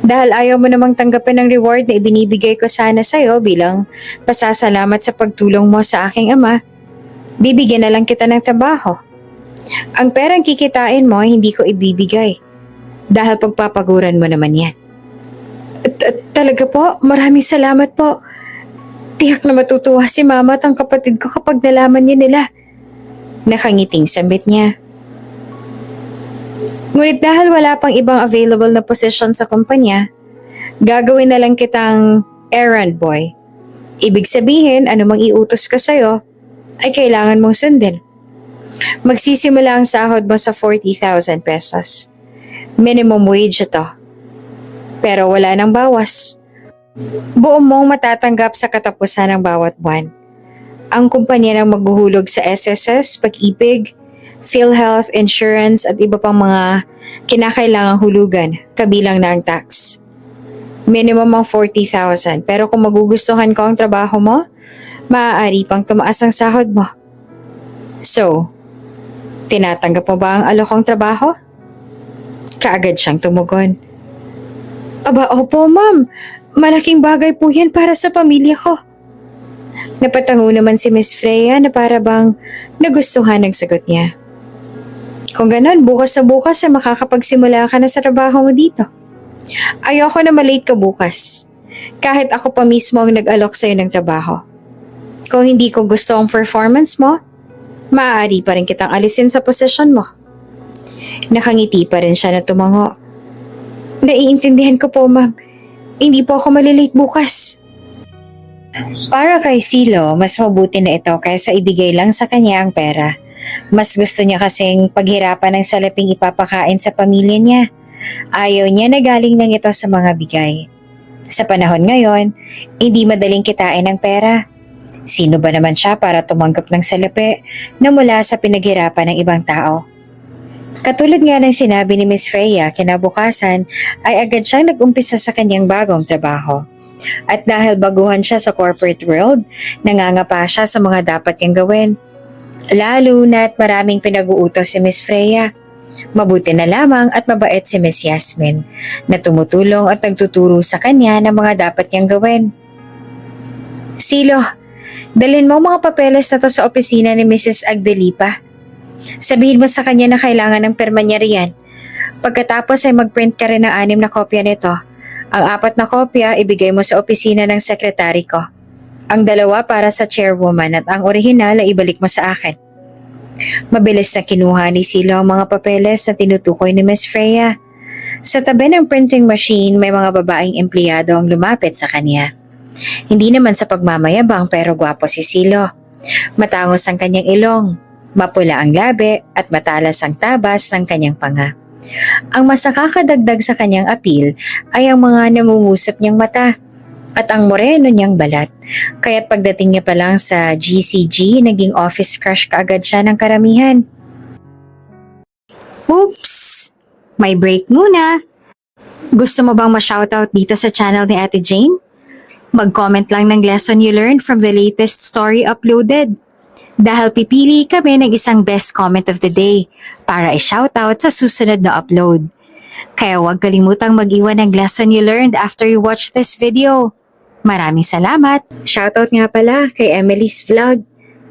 A: Dahil ayaw mo namang tanggapin ang reward na ibinibigay ko sana sa'yo bilang pasasalamat sa pagtulong mo sa aking ama, bibigyan na lang kita ng trabaho. Ang perang kikitain mo hindi ko ibibigay dahil pagpapaguran mo naman yan. Talaga po, maraming salamat po. Tiyak na matutuwa si mama at ang kapatid ko kapag nalaman niya nila. Nakangiting sambit niya. Ngunit dahil wala pang ibang available na position sa kumpanya, gagawin na lang kitang errand boy. Ibig sabihin, anumang iutos ko sa'yo, ay kailangan mong sundin. Magsisimula ang sahod mo sa 40,000 pesos. Minimum wage ito. Pero wala nang bawas. Buo mong matatanggap sa katapusan ng bawat buwan. Ang kumpanya ng maghuhulog sa SSS, Pag-ibig, PhilHealth, Insurance at iba pang mga kinakailangang hulugan, kabilang na ang tax. Minimum ang 40,000 pero kung magugustuhan ko ang trabaho mo, maaari pang tumaas ang sahod mo. So, tinatanggap mo ba ang alokong trabaho? Kaagad siyang tumugon. Aba, opo ma'am. Malaking bagay po yan para sa pamilya ko. Napatango naman si Miss Freya na para bang nagustuhan ang sagot niya. Kung ganon, bukas sa bukas ay makakapagsimula ka na sa trabaho mo dito. Ayoko na malate ka bukas. Kahit ako pa mismo ang nag-alok sa'yo ng trabaho. Kung hindi ko gusto ang performance mo, maaari pa rin kitang alisin sa posisyon mo. Nakangiti pa rin siya na tumango. Naiintindihan ko po, ma'am. Hindi po ako malilate bukas. Para kay Silo, mas mabuti na ito kaysa ibigay lang sa kanya ang pera. Mas gusto niya kasing paghirapan ng salaping ipapakain sa pamilya niya. Ayaw niya na galing ng ito sa mga bigay. Sa panahon ngayon, hindi madaling kitain ang pera. Sino ba naman siya para tumanggap ng salapi na mula sa pinaghirapan ng ibang tao? Katulad nga ng sinabi ni Miss Freya, kinabukasan ay agad siyang nag-umpisa sa kanyang bagong trabaho. At dahil baguhan siya sa corporate world, nangangapa siya sa mga dapat niyang gawin. Lalo na't maraming pinag-uutos si Miss Freya. Mabuti na lamang at mabait si Miss Yasmin na tumutulong at nagtuturo sa kanya ng mga dapat niyang gawin. Silo, dalhin mo ang mga papeles na to sa opisina ni Mrs. Agdelipa. Sabihin mo sa kanya na kailangan ng perma niya riyan. Pagkatapos ay mag-print ka rin ng 6 na kopya nito. Ang 4 na kopya ibigay mo sa opisina ng sekretary ko. Ang 2 para sa chairwoman at ang orihinal ay ibalik mo sa akin. Mabilis na kinuha ni Silo ang mga papeles na tinutukoy ni Miss Freya. Sa tabi ng printing machine may mga babaeng empleyado ang lumapit sa kanya. Hindi naman sa pagmamayabang pero gwapo si Silo. Matangos ang kanyang ilong, mapula ang labi at matalas ang tabas ng kanyang panga. Ang mas nakakadagdag sa kanyang appeal ay ang mga nangungusap niyang mata at ang moreno niyang balat. Kaya't pagdating niya pa lang sa GCG, naging office crush kaagad siya ng karamihan. Oops! May break muna. Gusto mo bang ma-shoutout dito sa channel ni Ate Jane? Mag-comment lang ng lesson you learned from the latest story uploaded. Dahil pipili kami ng isang best comment of the day para i-shoutout sa susunod na upload. Kaya huwag kalimutang mag-iwan ng lesson you learned after you watch this video. Maraming salamat! Shoutout nga pala kay Emily's Vlog.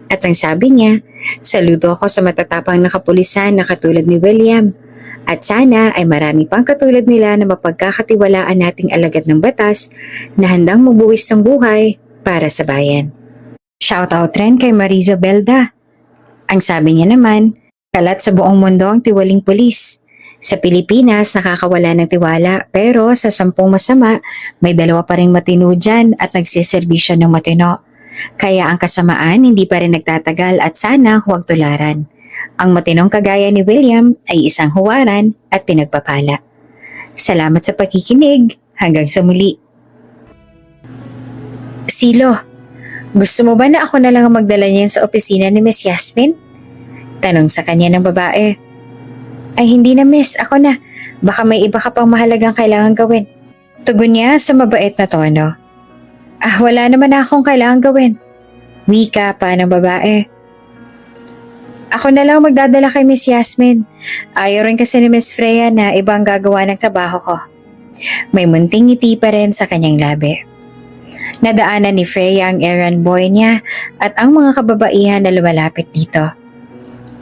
A: At ang sabi niya, saludo ako sa matatapang na kapulisan na katulad ni William. At sana ay marami pang katulad nila na mapagkakatiwalaan nating alagad ng batas na handang magbuwis ng buhay para sa bayan. Shoutout rin kay Mariza Belda. Ang sabi niya naman, kalat sa buong mundo ang tiwaling pulis. Sa Pilipinas, nakakawala ng tiwala pero sa 10 masama, may 2 pa ring matino dyan at nagsiservisyo ng matino. Kaya ang kasamaan hindi pa rin nagtatagal at sana huwag tularan. Ang matinong kagaya ni William ay isang huwaran at pinagpapala. Salamat sa pakikinig. Hanggang sa muli. Silo, gusto mo ba na ako na lang ang magdala niyan sa opisina ni Miss Yasmin? Tanong sa kanya ng babae. Ay hindi na miss, ako na. Baka may iba ka pang mahalagang kailangan gawin. Tugon niya sa mabait na tono. Ah, wala naman akong kailangan gawin. Wika pa ng babae. Ako na lang magdadala kay Miss Yasmin. Ayaw rin kasi ni Miss Freya na ibang gagawa ng trabaho ko. May munting ngiti pa rin sa kanyang labi. Nadaanan ni Freya ang errand boy niya at ang mga kababaihan na lumalapit dito.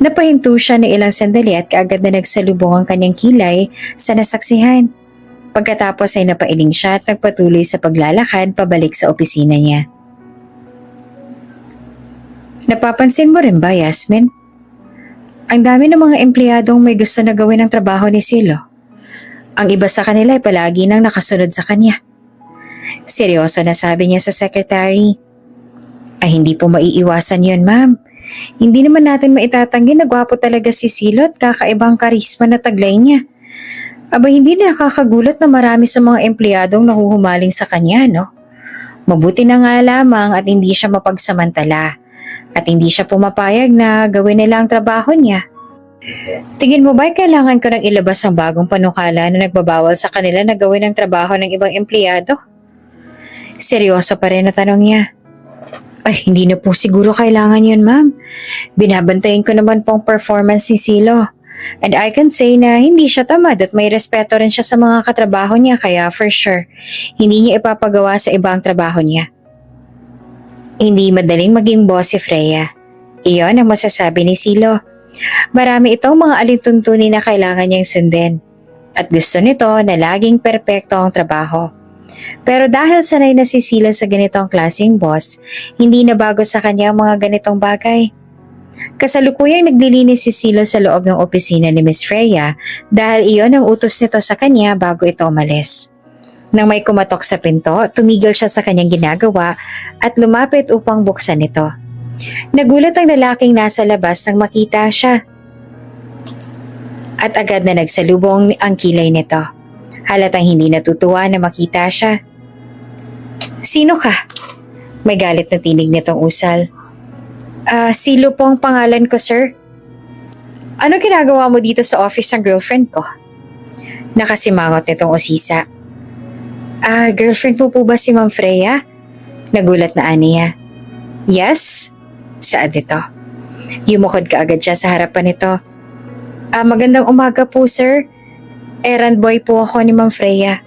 A: Napahinto siya na ilang sandali at kaagad na nagsalubong ang kanyang kilay sa nasaksihan. Pagkatapos ay napailing siya at nagpatuloy sa paglalakad pabalik sa opisina niya. Napapansin mo rin ba, Yasmin? Ang dami ng mga empleyadong may gusto na gawin ang trabaho ni Silo. Ang iba sa kanila ay palagi nang nakasunod sa kanya. Seryoso na sabi niya sa secretary. Ay hindi po maiiwasan yun, ma'am. Hindi naman natin maitatanggi na gwapo talaga si Silo at kakaibang karisma na taglay niya. Aba hindi na nakakagulat na marami sa mga empleyadong nahuhumaling sa kanya, no? Mabuti na nga lamang at hindi siya mapagsamantala at hindi siya pumapayag na gawin nila ang trabaho niya. Tingin mo ba'y kailangan ko nang ilabas ang bagong panukala na nagbabawal sa kanila na gawin ang trabaho ng ibang empleyado? Seryoso pa rin na tanong niya. Ay, hindi na po siguro kailangan yun, ma'am. Binabantayan ko naman pong performance ni Silo. And I can say na hindi siya tamad at may respeto rin siya sa mga katrabaho niya kaya for sure, hindi niya ipapagawa sa iba ang trabaho niya. Hindi madaling maging boss si Freya. Iyon ang masasabi ni Silo. Marami itong mga alintuntunin na kailangan niyang sundin at gusto nito na laging perpekto ang trabaho. Pero dahil sanay na si Silo sa ganitong klaseng boss, hindi na bago sa kanya ang mga ganitong bagay. Kasalukuyang naglilinis si Silo sa loob ng opisina ni Miss Freya dahil iyon ang utos nito sa kanya bago ito umalis. Nang may kumatok sa pinto, tumigil siya sa kanyang ginagawa at lumapit upang buksan ito. Nagulat ang lalaking nasa labas nang makita siya. At agad na nagsalubong ang kilay nito. Halatang hindi natutuwa na makita siya. Sino ka? May galit na tinig nitong usal. Silo po ang pangalan ko, sir. Ano ginagawa mo dito sa office ng girlfriend ko? Nakasimangot nitong usisa. Girlfriend mo po ba si Ma'am Freya? Nagulat na aniya. Yes? Saad nito. Yumukod ka agad siya sa harapan nito. Magandang umaga po, sir. Errand boy po ako ni Ma'am Freya.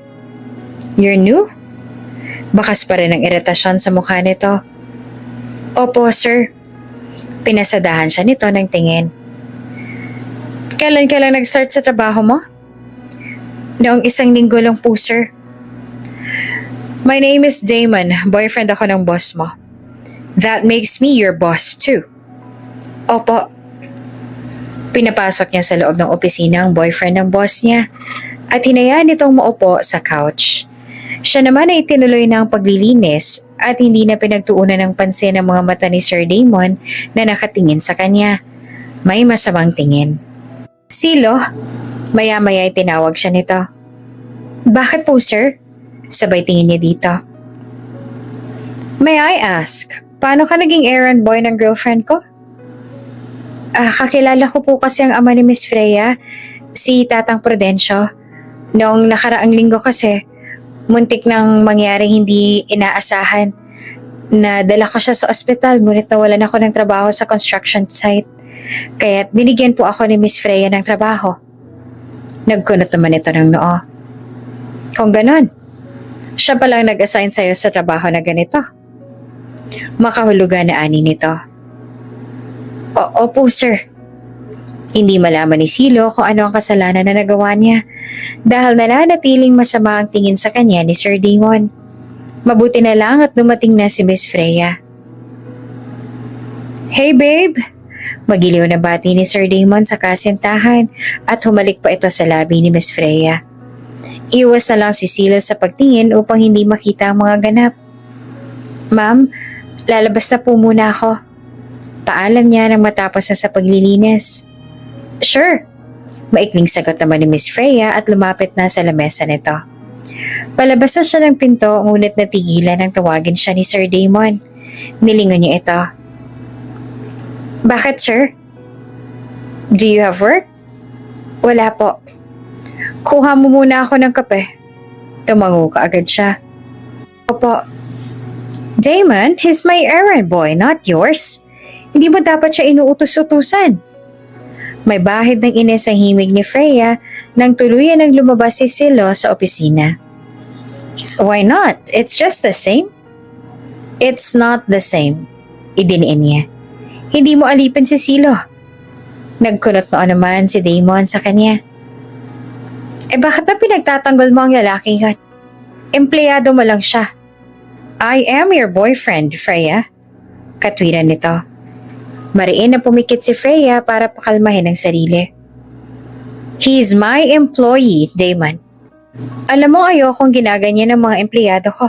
A: You're new? Bakas pa rin ang iritasyon sa mukha nito. Opo, sir. Pinasadahan siya nito ng tingin. Kailan ka lang nag-start sa trabaho mo? Noong 1 linggo lang po, sir. My name is Damon. Boyfriend ako ng boss mo. That makes me your boss too. Opo. Pinapasok niya sa loob ng opisina ang boyfriend ng boss niya at hinayaan nitong maupo sa couch. Siya naman ay tinuloy na ang paglilinis at hindi na pinagtuunan ng pansin ang mga mata ni Sir Damon na nakatingin sa kanya. May masamang tingin. Silo, maya-maya ay tinawag siya nito. Bakit po, sir? Sabay tingin niya dito. May I ask, paano ka naging errand boy ng girlfriend ko? Kakilala ko po kasi ang ama ni Miss Freya, si Tatang Prudencio. Noong nakaraang linggo kasi, muntik nang mangyaring hindi inaasahan. Nadala ko siya sa ospital ngunit nawalan ako ng trabaho sa construction site. Kaya't binigyan po ako ni Miss Freya ng trabaho. Nagkunot naman ito ng noo. Kung ganon, siya palang nag-assign sa'yo sa trabaho na ganito. Makahulugan na ani nito. Opo, sir. Hindi malaman ni Silo kung ano ang kasalanan na nagawa niya dahil nananatiling masama ang tingin sa kanya ni Sir Damon. Mabuti na lang at dumating na si Miss Freya. Hey babe! Magiliw na bati ni Sir Damon sa kasintahan at humalik pa ito sa labi ni Miss Freya. Iwas na lang si Silo sa pagtingin upang hindi makita ang mga ganap. Ma'am, lalabas na po muna ako. Paalam niya nang matapos na sa paglilinis. Sure. Maikling sagot naman ni Miss Freya at lumapit na sa lamesa nito. Palabas na siya ng pinto ngunit natigilan nang tawagin siya ni Sir Damon. Nilingon niya ito. Bakit, sir? Do you have work? Wala po. Kuha mo muna ako ng kape. Tumango ka agad siya. Opo. Damon, he's my errand boy, not yours. Hindi mo dapat siya inuutos-utusan. May bahid ng ines ang himig ni Freya nang tuluyan ang lumabas si Silo sa opisina. Why not? It's just the same. It's not the same. Idiniin niya. Hindi mo alipin si Silo. Nagkunot noon naman si Damon sa kanya. Bakit na pinagtatanggol mo ang lalaking yun? Empleyado mo lang siya. I am your boyfriend, Freya. Katwiran nito. Mariin na pumikit si Freya para pakalmahin ang sarili. He's my employee, Damon. Alam mo ayokong ginaganyan ng mga empleyado ko.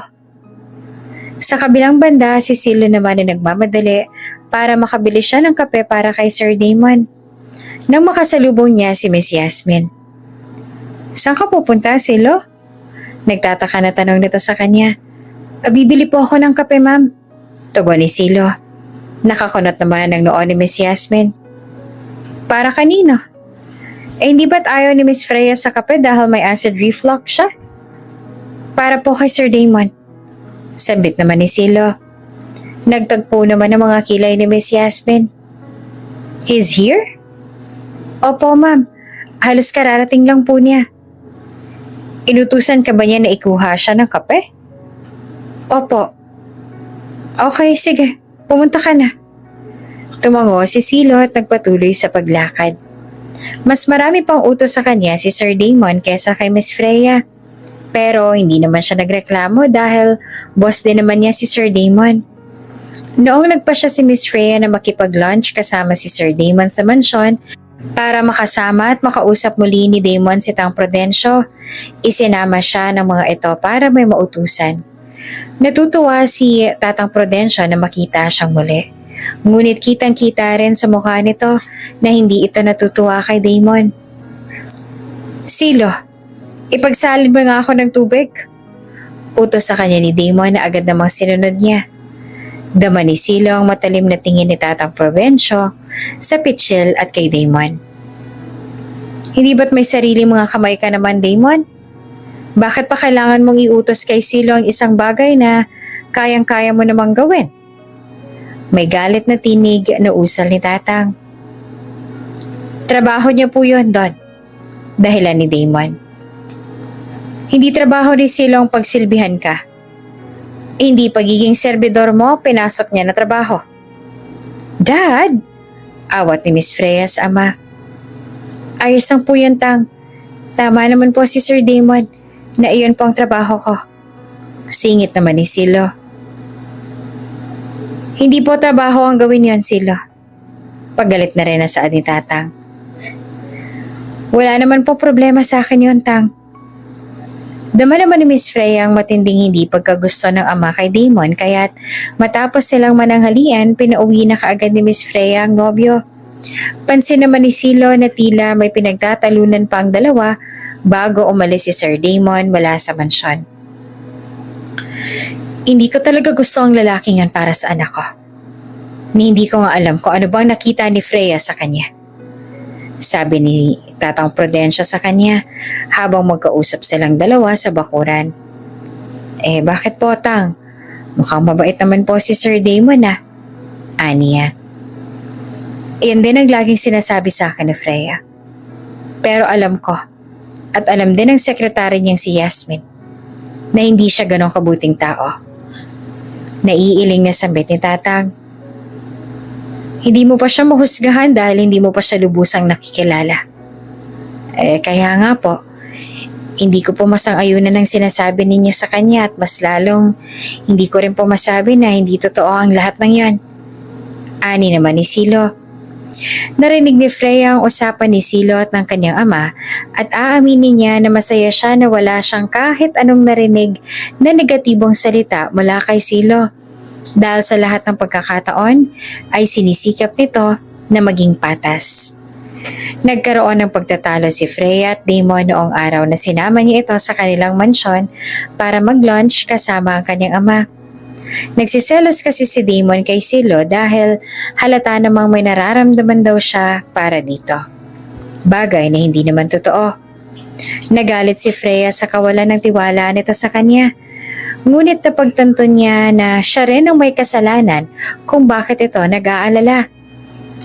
A: Sa kabilang banda, si Silo naman na nagmamadali para makabili siya ng kape para kay Sir Damon. Nang makasalubong niya si Miss Yasmin. Saan ka pupunta, Silo? Nagtataka na tanong nito sa kanya. Bibili po ako ng kape, ma'am. Tugon ni Silo. Nakakunot naman ang noo ni Miss Yasmin. Para kanino? Hindi ba't ayaw ni Miss Freya sa kape dahil may acid reflux siya? Para po kay Sir Damon. Sambit naman ni Silo. Nagtagpo naman ang mga kilay ni Miss Yasmin. He's here? Opo, ma'am. Halos kararating lang po niya. Inutusan ka ba niya na ikuha siya ng kape? Opo. Okay, sige. Pumunta ka na. Tumango si Silo at nagpatuloy sa paglakad. Mas marami pang utos sa kanya si Sir Damon kesa kay Miss Freya. Pero hindi naman siya nagreklamo dahil boss din naman niya si Sir Damon. Noong nagpa siya si Miss Freya na makipag-lunch kasama si Sir Damon sa mansyon para makasama at makausap muli ni Damon si Tang Prudencio, isinama siya ng mga ito para may mautusan. Natutuwa si Tatang Prudencio na makita siyang muli. Ngunit kitang-kita rin sa mukha nito na hindi ito natutuwa kay Damon. Silo, ipagsalin mo nga ako ng tubig. Utos sa kanya ni Damon na agad namang sinunod niya. Dama ni Silo ang matalim na tingin ni Tatang Prudencio sa Pitchell at kay Damon. Hindi ba't may sarili mga kamay ka naman, Damon? Bakit pa kailangan mong iutos kay Silo ang isang bagay na kayang-kaya mo namang gawin? May galit na tinig na usal ni Tatang. Trabaho niya po yun, Don. Dahilan ni Damon. Hindi trabaho ni Silo ang pagsilbihan ka. Hindi pagiging serbidor mo, pinasok niya na trabaho. Dad! Awat ni Miss Freya sa ama. Ayos lang po yan, Tang. Tama naman po si Sir Damon na iyon po ang trabaho ko. Singit naman ni Silo. Hindi po trabaho ang gawin yon, Silo. Paggalit na rin na saad ni Tatang. Wala naman po problema sa akin yon, Tang. Dama naman ni Miss Freya ang matinding hindi pagkagusto ng ama kay Damon kaya't matapos silang mananghalian, pinauwi na kaagad ni Miss Freya ang nobyo. Pansin naman ni Silo na tila may pinagtatalunan pa ang dalawa bago umalis si Sir Damon mula sa mansyon. Hindi ko talaga gusto ang lalaking yan para sa anak ko. Ni hindi ko nga alam kung ano bang nakita ni Freya sa kanya. Sabi ni Tatang Prudencio sa kanya habang magkausap silang dalawa sa bakuran. Bakit po, Tang? Mukhang mabait naman po si Sir Damon Aniya. Iyan din ang laging sinasabi sa akin ni Freya. Pero alam ko, at alam din ng sekretary niyang si Yasmin, na hindi siya ganong kabuting tao. Naiiling na sambit ni Tatang. Hindi mo pa siya mahusgahan dahil hindi mo pa siya lubusang nakikilala. Kaya nga po, hindi ko po masang-ayunan ng sinasabi ninyo sa kanya at mas lalong hindi ko rin po masabi na hindi totoo ang lahat ng yan. Ani naman ni Silo. Narinig ni Freya ang usapan ni Silo at ng kanyang ama at aaminin niya na masaya siya na wala siyang kahit anong narinig na negatibong salita mula kay Silo. Dahil sa lahat ng pagkakataon ay sinisikap nito na maging patas. Nagkaroon ng pagtatalo si Freya at Damon noong araw na sinama niya ito sa kanilang mansyon para mag-lunch kasama ang kanyang ama. Nagsiselos kasi si Damon kay Silo dahil halata namang may nararamdaman daw siya para dito. Bagay na hindi naman totoo. Nagalit si Freya sa kawalan ng tiwala nito sa kanya. Ngunit napagtanto niya na siya rin ang may kasalanan kung bakit ito nag-aalala.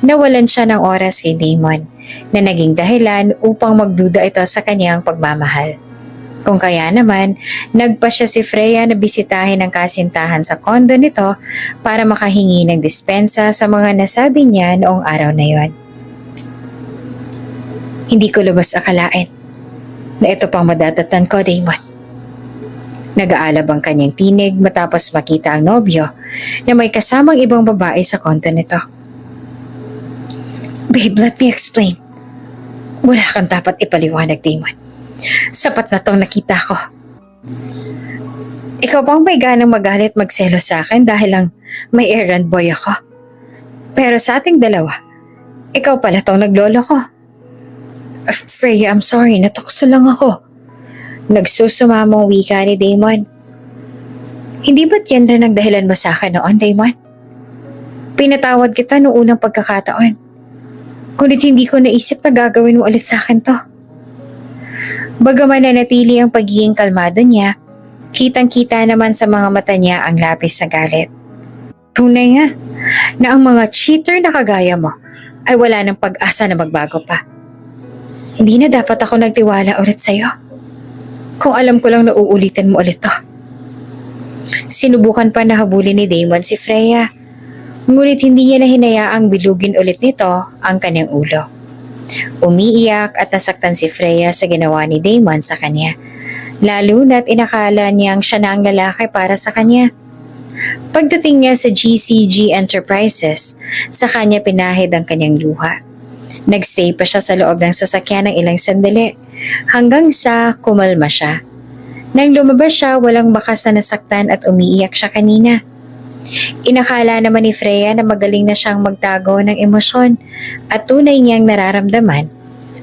A: Nawalan siya ng oras kay Damon na naging dahilan upang magduda ito sa kanyang pagmamahal. Kung kaya naman, nagpa siya si Freya na bisitahin ang kasintahan sa kondo nito para makahingi ng dispensa sa mga nasabi niya noong araw na yon. Hindi ko lubos akalain na ito pang madadatan ko, Damon. Nag-aalab ang kanyang tinig matapos makita ang nobyo na may kasamang ibang babae sa kondo nito. Babe, let me explain. Wala kang dapat ipaliwanag, Damon. Sapat na tong nakita ko. Ikaw bang may ganang magalit magselos sa akin dahil lang may errand boy ako? Pero sa ating dalawa, ikaw pala tong naglolo ko. Freya, I'm sorry, natukso lang ako. Nagsusumamong wika ni Damon. Hindi ba't yan rin ang dahilan mo sa akin noon, Damon? Pinatawad kita noong unang pagkakataon. Ngunit hindi ko naisip na gagawin mo ulit sa akin to. Bagaman nanatili ang pagiging kalmado niya, kitang-kita naman sa mga mata niya ang labis na galit. Tunay nga na ang mga cheater na kagaya mo ay wala ng pag-asa na magbago pa. Hindi na dapat ako nagtiwala ulit sa'yo. Kung alam ko lang na uulitin mo ulit to. Sinubukan pa na habulin ni Damon si Freya. Ngunit hindi niya na hinayaang bilugin ulit nito ang kanyang ulo. Umiiyak at nasaktan si Freya sa ginawa ni Damon sa kanya. Lalo na't inakala niyang siya na ang lalaki para sa kanya. Pagdating niya sa GCG Enterprises, sa kanya pinahid ang kanyang luha. Nagstay pa siya sa loob ng sasakyan ng ilang sandali hanggang sa kumalma siya. Nang lumabas siya, walang bakas na nasaktan at umiiyak siya kanina. Inakala naman ni Freya na magaling na siyang magtago ng emosyon at tunay niyang nararamdaman.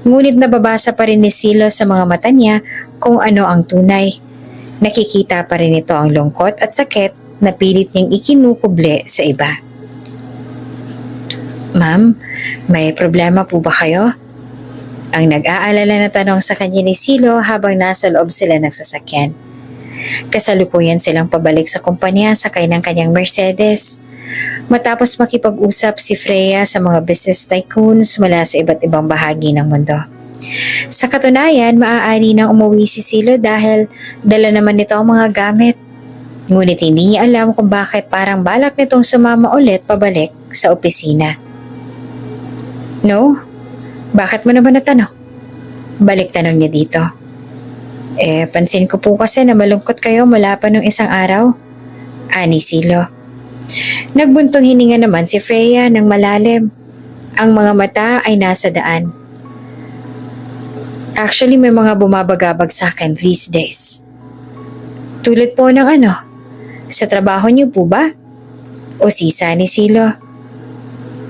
A: Ngunit nababasa pa rin ni Silo sa mga mata niya kung ano ang tunay. Nakikita pa rin ito ang lungkot at sakit na pilit niyang ikinukuble sa iba. Ma'am, may problema po ba kayo? Ang nag-aalala na tanong sa kanya ni Silo habang nasa loob sila ng sasakyan. Kasalukuyan silang pabalik sa kumpanya sakay ng kanyang Mercedes. Matapos makipag-usap si Freya sa mga business tycoons mula sa iba't ibang bahagi ng mundo. Sa katunayan, maaari nang umuwi si Silo dahil dala naman nito ang mga gamit. Ngunit hindi niya alam kung bakit parang balak nitong sumama ulit pabalik sa opisina. No? Bakit mo naman natanong? Balik tanong niya dito. Pansin ko po kasi na malungkot kayo mula pa nung isang araw. Ani Silo. Nagbuntong hininga naman si Freya ng malalim. Ang mga mata ay nasa daan. Actually, may mga bumabagabag sa akin these days. Tulad po ng ano? Sa trabaho niyo po ba? O sisa ni Silo?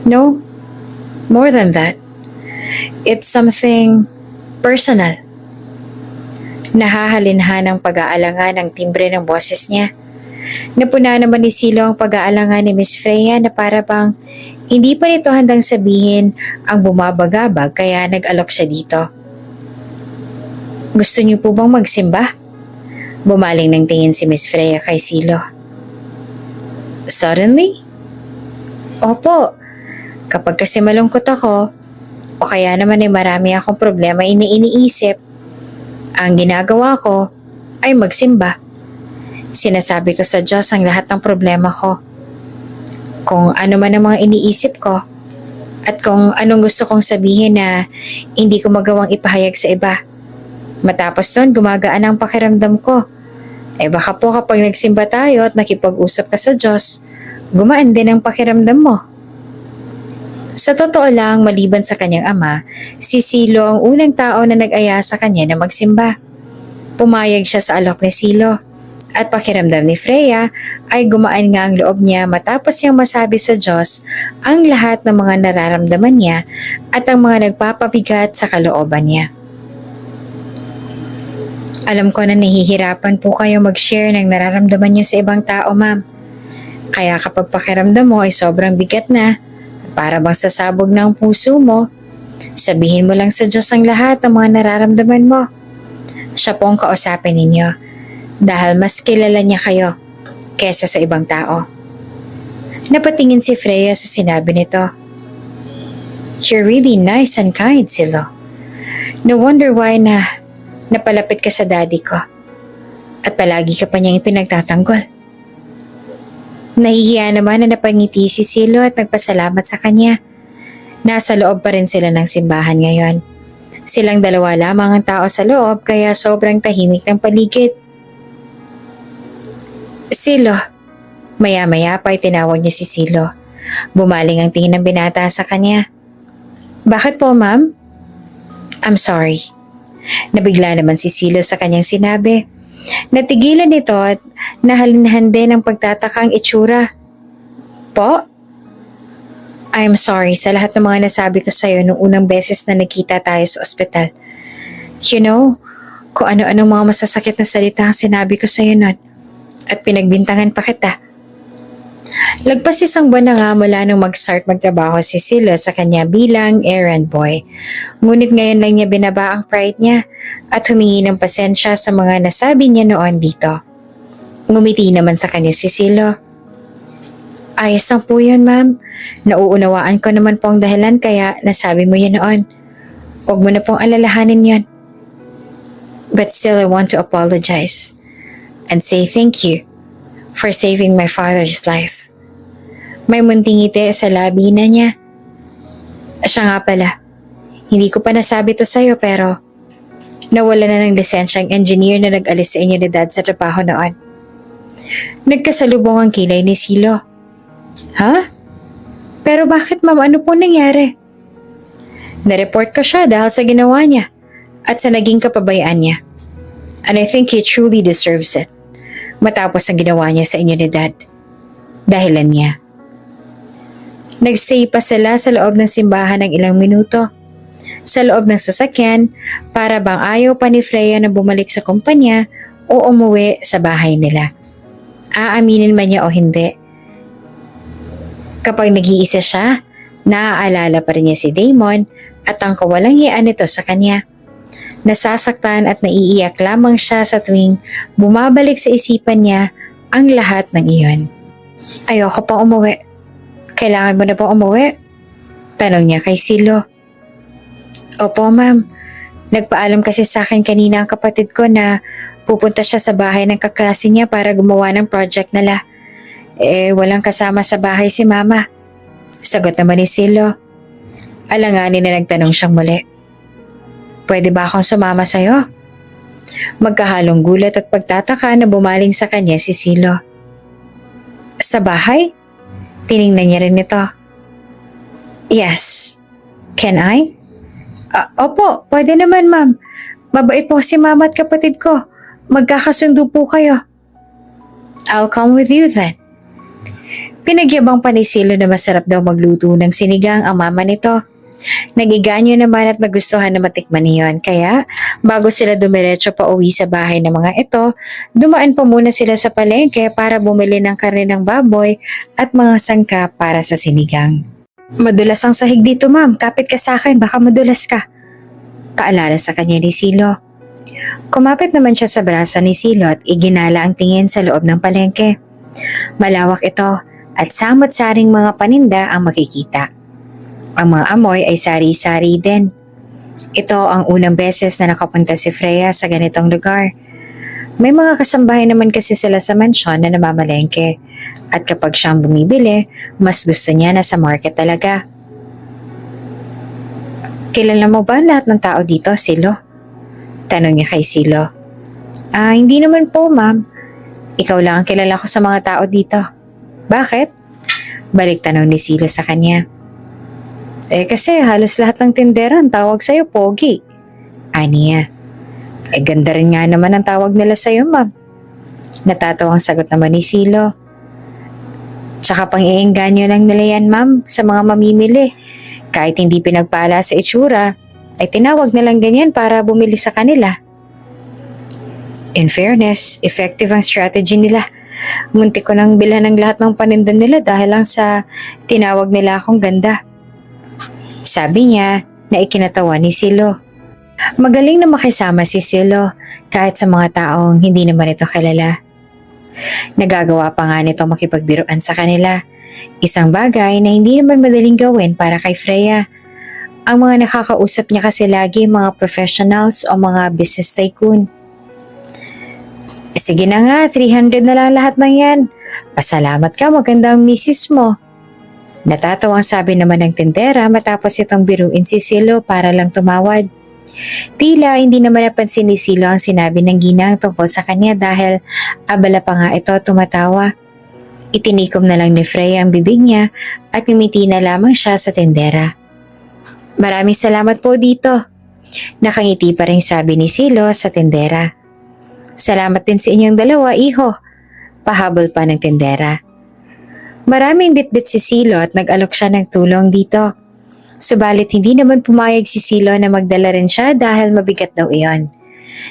A: No, more than that. It's something personal. Nahahalinhan ang pag-aalangan ng timbre ng boses niya. Napuna naman ni Silo ang pag-aalangan ni Miss Freya na para bang hindi pa nito handang sabihin ang bumabagabag kaya nag-alok siya dito. Gusto niyo po bang magsimba? Bumaling ng tingin si Miss Freya kay Silo. Suddenly? Opo. Kapag kasi malungkot ako, o kaya naman ay marami akong problema iniisip, ang ginagawa ko ay magsimba. Sinasabi ko sa Diyos ang lahat ng problema ko. Kung ano man ang mga iniisip ko, at kung anong gusto kong sabihin na hindi ko magawang ipahayag sa iba. Matapos nun, gumagaan ang pakiramdam ko. Baka po kapag nagsimba tayo at nakipag-usap ka sa Diyos, gumaan din ang pakiramdam mo. Sa totoo lang, maliban sa kanyang ama, si Silo ang unang tao na nag-aya sa kanya na magsimba. Pumayag siya sa alok ni Silo. At pakiramdam ni Freya ay gumaan nga ang loob niya matapos niyang masabi sa Diyos ang lahat ng mga nararamdaman niya at ang mga nagpapabigat sa kalooban niya. Alam ko na nahihirapan po kayo mag-share ng nararamdaman niyo sa ibang tao, ma'am. Kaya kapag pakiramdam mo ay sobrang bigat na, para bang sasabog ng puso mo, sabihin mo lang sa Diyos ang lahat ng mga nararamdaman mo. Siya po ang kausapin ninyo dahil mas kilala niya kayo kesa sa ibang tao. Napatingin si Freya sa sinabi nito. You're really nice and kind, Silo. No wonder why na napalapit ka sa daddy ko at palagi ka pa niyang ipinagtatanggol. Nahihiya naman na napangiti si Silo at nagpasalamat sa kanya. Nasa loob pa rin sila ng simbahan ngayon. Silang dalawa lamang ang tao sa loob kaya sobrang tahimik ng paligid. Silo. Maya-maya pa ay tinawag niya si Silo. Bumaling ang tingin ng binata sa kanya. Bakit po, ma'am? I'm sorry. Nabigla naman si Silo sa kanyang sinabi. Natigilan ito at nahalinhan din ang pagtatakang itsura. Po? I'm sorry sa lahat ng mga nasabi ko sa'yo nung unang beses na nagkita tayo sa ospital. You know, kung ano-anong mga masasakit na salita ang sinabi ko sa'yo nun. At pinagbintangan pa kita. Lagpas isang buwan na nga mula nung mag-start magtrabaho si Silo sa kanya bilang errand boy. Ngunit ngayon lang niya binaba ang pride niya at humingi ng pasensya sa mga nasabi niya noon dito. Ngumiti naman sa kanya si Silo. Ayos lang po yun, ma'am. Nauunawaan ko naman po ang dahilan kaya nasabi mo yan noon. Huwag mo na pong alalahanin yan. But still I want to apologize and say thank you for saving my father's life. May munting ngiti sa labi na niya. Siya nga pala, hindi ko pa nasabi to sa'yo pero nawala na ng lisensyang engineer na nag-alis sa inyo ni Dad sa trabaho noon. Nagkasalubong ang kilay ni Silo. Ha? Pero bakit ma'am, ano po nangyari? Nareport ko siya dahil sa ginawa niya at sa naging kapabayaan niya. And I think he truly deserves it. Matapos ang ginawa niya sa inyo ni Dad. Dahilan niya. Nagstay pa sila sa loob ng simbahan ng ilang minuto. Sa loob ng sasakyan para bang ayaw pa ni Freya na bumalik sa kumpanya o umuwi sa bahay nila. Aaminin man niya o hindi. Kapag nag-iisa siya, naaalala pa rin niya si Damon at ang kawalang hiyaan nito sa kanya. Nasasaktan at naiiyak lamang siya sa tuwing bumabalik sa isipan niya ang lahat ng iyon. Ayoko pang umuwi. Kailangan mo na bang umuwi? Tanong niya kay Silo. Opo ma'am. Nagpaalam kasi sa akin kanina ang kapatid ko na pupunta siya sa bahay ng kaklase niya para gumawa ng project nila. Walang kasama sa bahay si mama. Sagot naman ni Silo. Alanganin na nagtanong siyang muli. Pwede ba akong sumama sa'yo? Magkahalong gulat at pagtataka na bumaling sa kanya si Silo. Sa bahay? Tiningnan niya rin ito. Yes. Can I? Opo, pwede naman ma'am. Mabait po si mama at kapatid ko. Magkakasundo po kayo. I'll come with you then. Pinagyabang pa ni Silo na masarap daw magluto ng sinigang ang mama nito. Nagiganyo naman at nagustuhan na matikman niyon. Kaya bago sila dumiretso pa uwi sa bahay ng mga ito, dumaan pa muna sila sa palengke para bumili ng karne ng baboy at mga sangka para sa sinigang. Madulas ang sahig dito ma'am, kapit ka sa akin, baka madulas ka. Paalala sa kanya ni Silo. Kumapit naman siya sa braso ni Silo at iginala ang tingin sa loob ng palengke. Malawak ito at samot-saring mga paninda ang makikita. Ang mga amoy ay sari-sari din. Ito ang unang beses na nakapunta si Freya sa ganitong lugar. May mga kasambahay naman kasi sila sa mansyon na namamalengke at kapag siyang bumibili, mas gusto niya na sa market talaga. Kilala mo ba lahat ng tao dito, Silo? Tanong niya kay Silo. Hindi naman po, ma'am. Ikaw lang ang kilala ko sa mga tao dito. Bakit? Balik tanong ni Silo sa kanya. Kasi halos lahat ng tindera ang tawag sa'yo, Pogi. Aniya. Ganda rin nga naman ang tawag nila sa'yo, ma'am. Natatawang sagot naman ni Silo. Tsaka pang iengganyo lang nila yan, ma'am, sa mga mamimili. Kahit hindi pinagpala sa itsura, ay tinawag nilang ganyan para bumili sa kanila. In fairness, effective ang strategy nila. Muntik ko nang bilhan ng lahat ng paninda nila dahil lang sa tinawag nila akong ganda. Sabi niya na ikinatawa ni Silo. Magaling na makisama si Silo kahit sa mga taong hindi naman ito kilala. Nagagawa pa nga nito makipagbiruan sa kanila. Isang bagay na hindi naman madaling gawin para kay Freya. Ang mga nakakausap niya kasi lagi mga professionals o mga business tycoon. Sige na nga, 300 na lang lahat ng yan. Pasalamat ka, magandang misis mo. Natatawang sabi naman ng tindera matapos itong biruin si Silo para lang tumawad. Tila hindi naman napansin ni Silo ang sinabi ng ginang tungkol sa kanya dahil abala pa nga ito tumatawa. Itinikom na lang ni Freya ang bibig niya at ngumiti na lamang siya sa tindera. Maraming salamat po dito. Nakangiti pa rin sabi ni Silo sa tindera. Salamat din sa inyong dalawa, iho. Pahabol pa ng tindera. Maraming bitbit si Silo at nag-alok siya ng tulong dito. Subalit hindi naman pumayag si Silo na magdala rin siya dahil mabigat daw iyon.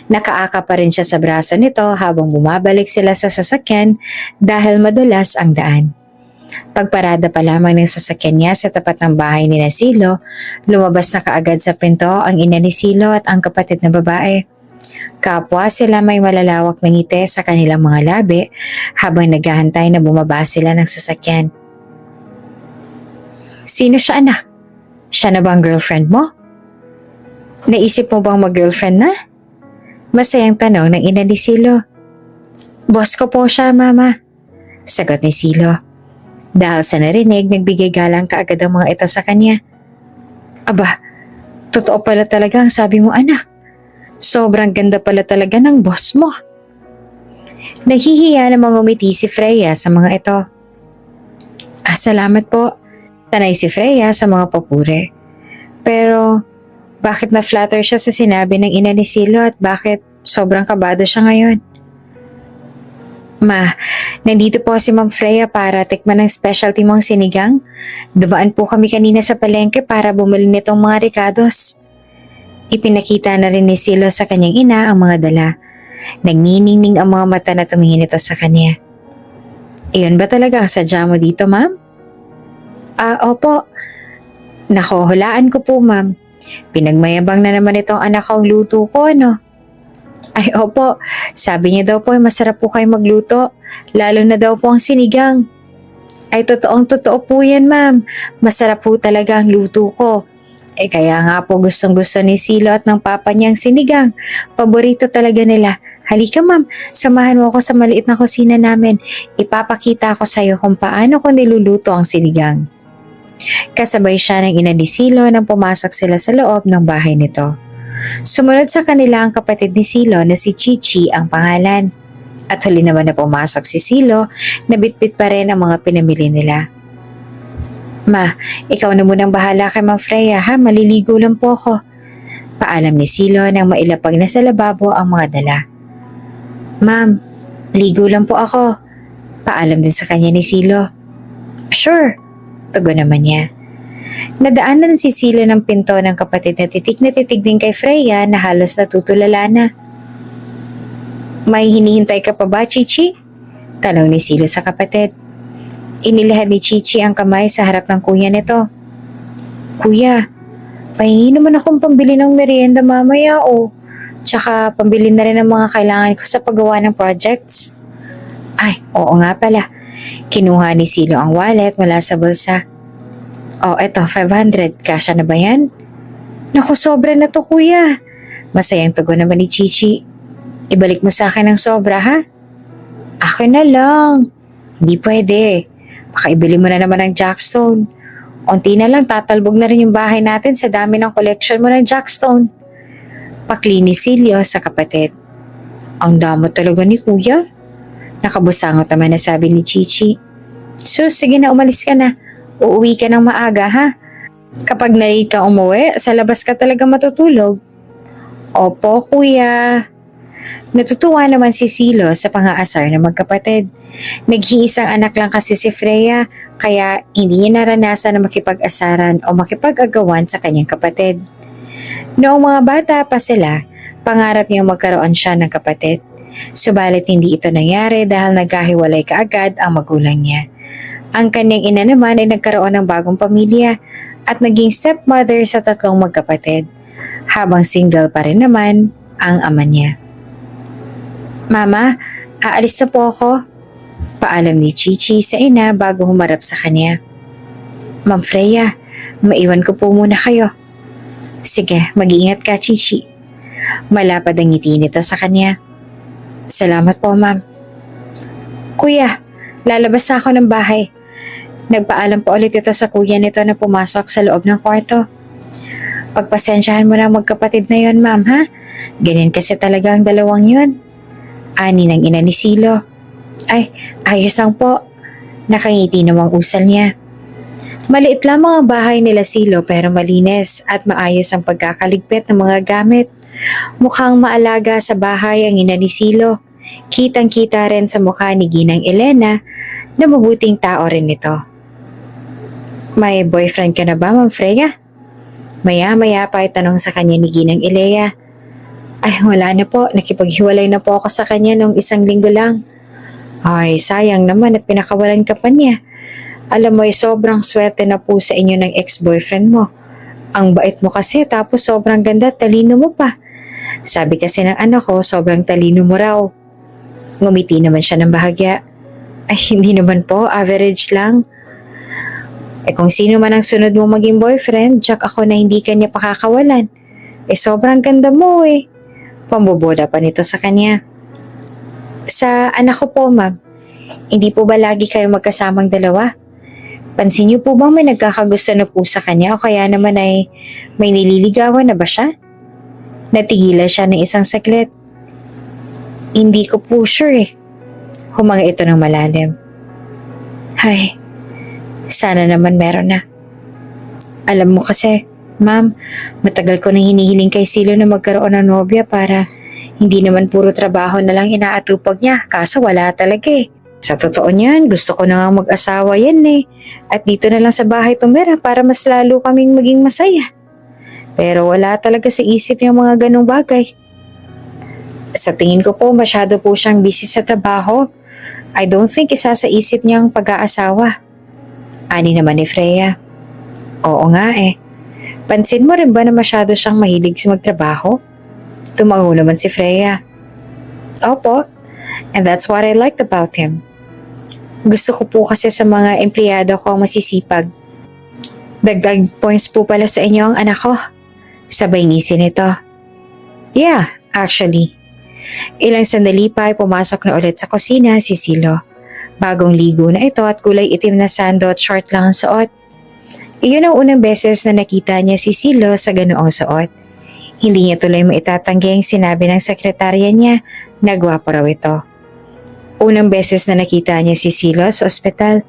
A: Nakaaka pa rin siya sa braso nito habang bumabalik sila sa sasakyan dahil madulas ang daan. Pagparada pa lamang ng sasakyan niya sa tapat ng bahay ni Silo, lumabas na kaagad sa pinto ang ina ni Silo at ang kapatid na babae. Kapwa sila may malalawak na ngiti sa kanilang mga labi habang naghahantay na bumaba sila ng sasakyan. Sino siya, anak? Siya na bang girlfriend mo? Naisip mo bang mag-girlfriend na? Masayang tanong ng ina ni Silo. Boss ko po siya, mama. Sagot ni Silo. Dahil sa narinig, nagbigay galang kaagad ang mga ito sa kanya. Aba, totoo pala talaga ang sabi mo, anak. Sobrang ganda pala talaga ng boss mo. Nahihiya namang umiti si Freya sa mga ito. Salamat po. Tanay si Freya sa mga papuri. Pero, bakit na-flatter siya sa sinabi ng ina ni Silo at bakit sobrang kabado siya ngayon? Ma, nandito po si Ma'am Freya para tikman ng specialty mong sinigang. Dumaan po kami kanina sa palengke para bumili nitong mga ricados. Ipinakita na rin ni Silo sa kanyang ina ang mga dala. Nagniningning ang mga mata na tumingin ito sa kanya. Iyon ba talaga ang sadya mo dito, ma'am? Opo. Nako, hulaan ko po, ma'am. Pinagmayabang na naman itong anak ko ang luto ko, ano? Ay, opo. Sabi niya daw po ay masarap po kayo magluto. Lalo na daw po ang sinigang. Ay, totoo po yan, ma'am. Masarap po talaga ang luto ko. Kaya nga po gustong-gusto ni Silo at ng papa niyang sinigang. Paborito talaga nila. Halika, ma'am. Samahan mo ako sa maliit na kusina namin. Ipapakita ko sa iyo kung paano ko niluluto ang sinigang. Kasabay siya ng ina ni Silo nang pumasok sila sa loob ng bahay nito. Sumunod sa kanila ang kapatid ni Silo na si Chichi ang pangalan. At huli naman na pumasok si Silo, nabitbit pa rin ang mga pinamili nila. Ma, ikaw na munang bahala kay Ma'am Freya ha, maliligo lang po ako. Paalam ni Silo nang mailapag na sa lababo ang mga dala. Ma'am, ligo lang po ako. Paalam din sa kanya ni Silo. Sure. Tugon naman niya. Nadaanan si Silo ng pinto ng kapatid na titig din kay Freya na halos natutulala na. May hinihintay ka pa ba, Chichi? Tanong ni Silo sa kapatid. Inilahad ni Chichi ang kamay sa harap ng kuya nito. Kuya, pahingi naman akong pambili ng merienda mamaya o. Tsaka pambili na rin ang mga kailangan ko sa paggawa ng projects. Ay, oo nga pala. Kinuha ni Silo ang wallet mula sa bulsa. Eto, 500. Kasya na ba yan? Naku, sobra na to, kuya. Masayang tugon naman ni Chichi. Ibalik mo sa akin ang sobra, ha? Akin na lang. Hindi pwede. Baka ibili mo na naman ng Jackstone. Unti na lang, tatalbog na rin yung bahay natin sa dami ng collection mo ng Jackstone. Pakli ni Silio sa kapatid. Ang damot talaga ni kuya. Nakabusangot naman na sabi ni Chichi. So, sige na, umalis ka na. Uuwi ka ng maaga, ha? Kapag na-late ka umuwi, sa labas ka talaga matutulog. Opo, kuya. Natutuwa naman si Silo sa pang-aasar ng magkapatid. Nag-iisang anak lang kasi si Freya, kaya hindi niya naranasan na makipag-asaran o makipag-agawan sa kanyang kapatid. Noong mga bata pa sila, pangarap niyang magkaroon siya ng kapatid. Subalit hindi ito nangyari dahil nagkahiwalay kaagad ang magulang niya. Ang kanyang ina naman ay nagkaroon ng bagong pamilya at naging stepmother sa 3 magkapatid, habang single pa rin naman ang ama niya. Mama, aalis na po ako. Paalam ni Chichi sa ina bago humarap sa kanya. Ma'am Freya, maiwan ko po muna kayo. Sige, mag-iingat ka, Chichi. Malapad ang ngiti nito sa kanya. Salamat po, ma'am. Kuya, lalabas na ako ng bahay. Nagpaalam po ulit ito sa kuya nito na pumasok sa loob ng kwarto. Pagpasensyahan mo na magkapatid na yon, ma'am, ha? Ganyan kasi talaga ang dalawang yun. Ani ng ina ni Silo. Ay, ayos lang po. Nakangiti namang usal niya. Maliit lamang ang bahay nila Silo pero malinis at maayos ang pagkakaligpit ng mga gamit. Mukhang maalaga sa bahay ang ina ni Silo. Kitang-kita rin sa mukha ni Ginang Elena na mabuting tao rin ito. May boyfriend ka na ba, Ma'am Freya? Maya-maya pa ay tanong sa kanya ni Ginang Elea. Ay, wala na po. Nakipaghiwalay na po ako sa kanya nung 1 linggo lang. Ay, sayang naman at pinakawalan ka pa niya. Alam mo, sobrang swerte na po sa inyo ng ex-boyfriend mo. Ang bait mo kasi tapos sobrang ganda at talino mo pa. Sabi kasi ng anak ko, sobrang talino mo raw. Ngumiti naman siya ng bahagya. Ay, hindi naman po. Average lang. Kung sino man ang sunod mo maging boyfriend, Jack ako na hindi kanya pakakawalan. Sobrang ganda mo eh. Pamboboda pa nito sa kanya. Sa anak ko po, ma'am, hindi po ba lagi kayo magkasamang dalawa? Pansin niyo po bang may nagkakagusto na po sa kanya o kaya naman ay may nililigawan na ba siya? Natigilan siya ng isang saglit. Hindi ko po sure eh. Humanga ito ng malalim. Ay, sana naman meron na. Alam mo kasi, ma'am, matagal ko na hinihiling kay Silo na magkaroon ng nobya para hindi naman puro trabaho na lang inaatupag niya, kaso wala talaga eh. Sa totoo niyan, gusto ko na nga mag-asawa yan eh. At dito na lang sa bahay tumira para mas lalo kaming maging masaya. Pero wala talaga sa isip niya mga ganong bagay. Sa tingin ko po, masyado po siyang busy sa trabaho. I don't think isa sa isip niyang pag-aasawa. Ani naman ni Freya. Oo nga eh. Pansin mo rin ba na masyado siyang mahilig sa magtrabaho? Tumango naman si Freya. Opo, and that's what I liked about him. Gusto ko po kasi sa mga empleyado ko ang masisipag. Dagdag points po pala sa inyo ang anak ko. Sabay ngisi nito. Yeah, actually. Ilang sandali pa ay pumasok na ulit sa kusina si Silo. Bagong ligo na ito at kulay itim na sando at short lang ang suot. Iyon ang unang beses na nakita niya si Silo sa ganoong suot. Hindi niya tuloy maitatanggi ang sinabi ng sekretarya niya na gwapo raw ito. Unang beses na nakita niya si Silo sa ospital,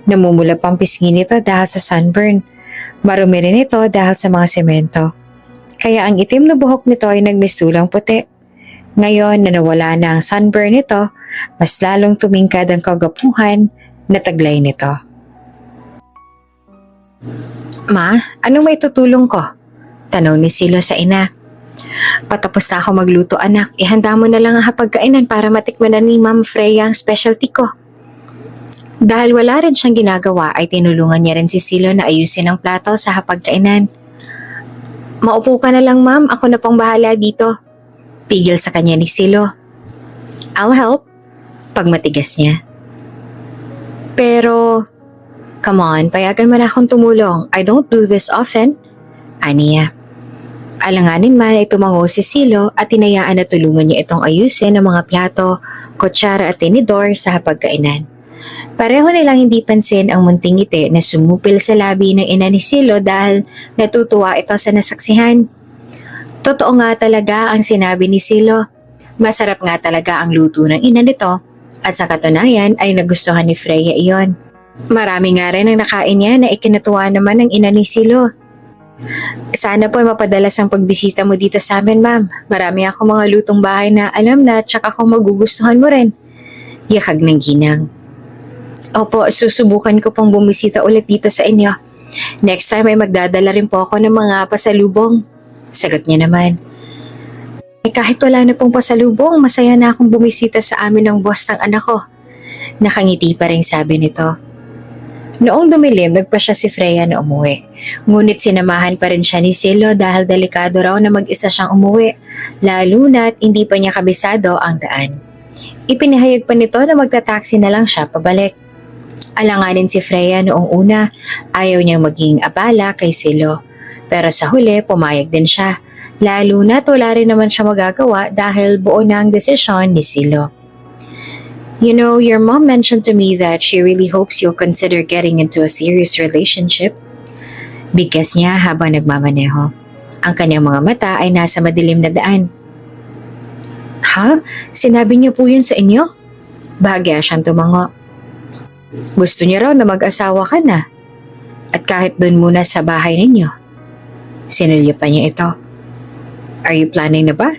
A: namumula pang pisngi nito dahil sa sunburn. Marumi rin ito dahil sa mga semento. Kaya ang itim na buhok nito ay nagmistulang puti. Ngayon na nawala na ang sunburn nito, mas lalong tumingkad ang kagapuhan na taglay nito. Ma, anong may tutulong ko? Tanong ni Silo sa ina. Patapos na ako magluto anak, ihanda mo na lang ang hapagkainan para matikman na ni Ma'am Freya ang specialty ko. Dahil wala rin siyang ginagawa ay tinulungan niya rin si Silo na ayusin ang plato sa hapagkainan. Maupo ka na lang ma'am, ako na pong bahala dito. Pigil sa kanya ni Silo. I'll help. Pagmatigas niya. Pero, come on, payagan mo na akong tumulong. I don't do this often. Aniya. Alanganin man ay tumango si Silo at tinayaan na tulungan niya itong ayusin ang mga plato, kutsara at tinidor sa hapagkainan. Pareho nilang hindi pansin ang munting ngiti na sumupil sa labi ng ina ni Silo dahil natutuwa ito sa nasaksihan. Totoo nga talaga ang sinabi ni Silo. Masarap nga talaga ang luto ng ina nito at sa katunayan ay nagustuhan ni Freya iyon. Marami nga rin ang nakain niya na ikinatuwa naman ng ina ni Silo. Sana po ay mapadalas ang pagbisita mo dito sa amin, ma'am. Marami ako mga lutong bahay na alam na at saka kung magugustuhan mo rin. Yakag ng ginang. Opo, susubukan ko pong bumisita ulit dito sa inyo. Next time ay magdadala rin po ako ng mga pasalubong. Sagot niya naman. Kahit wala na pong pasalubong, masaya na akong bumisita sa amin ng boss ng anak ko. Nakangiti pa rin sabi nito. Noong dumilim, nagpa siya si Freya na umuwi. Ngunit sinamahan pa rin siya ni Silo dahil delikado raw na mag-isa siyang umuwi, lalo na't hindi pa niya kabisado ang daan. Ipinahayag pa nito na magta-taxi na lang siya pabalik. Alanganin si Freya noong una, ayaw niyang maging abala kay Silo. Pero sa huli, pumayag din siya, lalo na't wala rin naman siya magagawa dahil buo na ang desisyon ni Silo. You know, your mom mentioned to me that she really hopes you'll consider getting into a serious relationship. Bigkas niya habang nagmamaneho. Ang kanyang mga mata ay nasa madilim na daan. Ha? Sinabi niyo po yun sa inyo? Bahagya siyang tumango. Gusto niya raw na mag-asawa ka na. At kahit doon muna sa bahay ninyo. Sinulya pa niya ito. Are you planning na ba?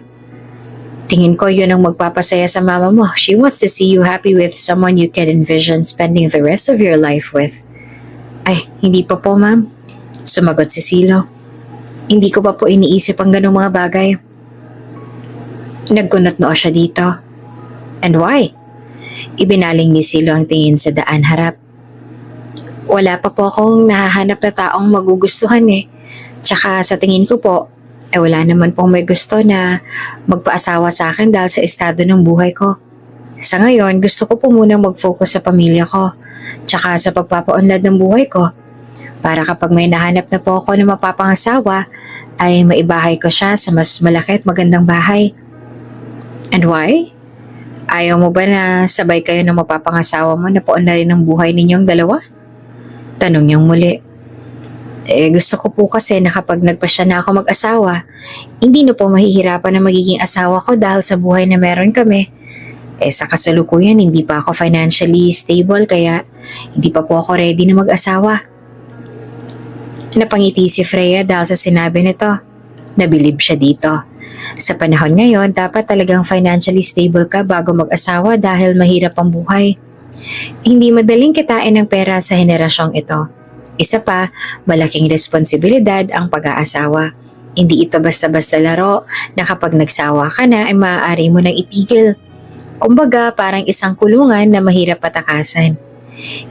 A: Tingin ko yun ang magpapasaya sa mama mo. She wants to see you happy with someone you can envision spending the rest of your life with. Ay, hindi pa po ma'am. Sumagot si Silo. Hindi ko pa po iniisip ang ganong mga bagay. Nagkunot noo siya dito. And why? Ibinaling ni Silo ang tingin sa daan harap. Wala pa po akong nahahanap na taong magugustuhan eh. Tsaka sa tingin ko po, wala naman pong may gusto na magpaasawa sa akin dahil sa estado ng buhay ko. Sa ngayon, gusto ko po munang mag-focus sa pamilya ko, tsaka sa pagpapaunlad ng buhay ko. Para kapag may nahanap na po ako na mapapangasawa, ay maibahay ko siya sa mas malaki at magandang bahay. And why? Ayaw mo ba na sabay kayo ng mapapangasawa mo na paunlarin ng buhay ninyong dalawa? Tanong niyang muli. Gusto ko po kasi na kapag nagpasya na ako mag-asawa, hindi na po mahihirapan na magiging asawa ko dahil sa buhay na meron kami. Sa kasalukuyan, hindi pa ako financially stable kaya hindi pa po ako ready na mag-asawa. Napangiti si Freya dahil sa sinabi nito. Nabilib siya dito. Sa panahon ngayon, dapat talagang financially stable ka bago mag-asawa dahil mahirap ang buhay. Hindi madaling kitain ng pera sa henerasyong ito. Isa pa, malaking responsibilidad ang pag-aasawa. Hindi ito basta-basta laro na kapag nagsawa ka na ay maaari mo nang itigil. Kumbaga, parang isang kulungan na mahirap patakasan.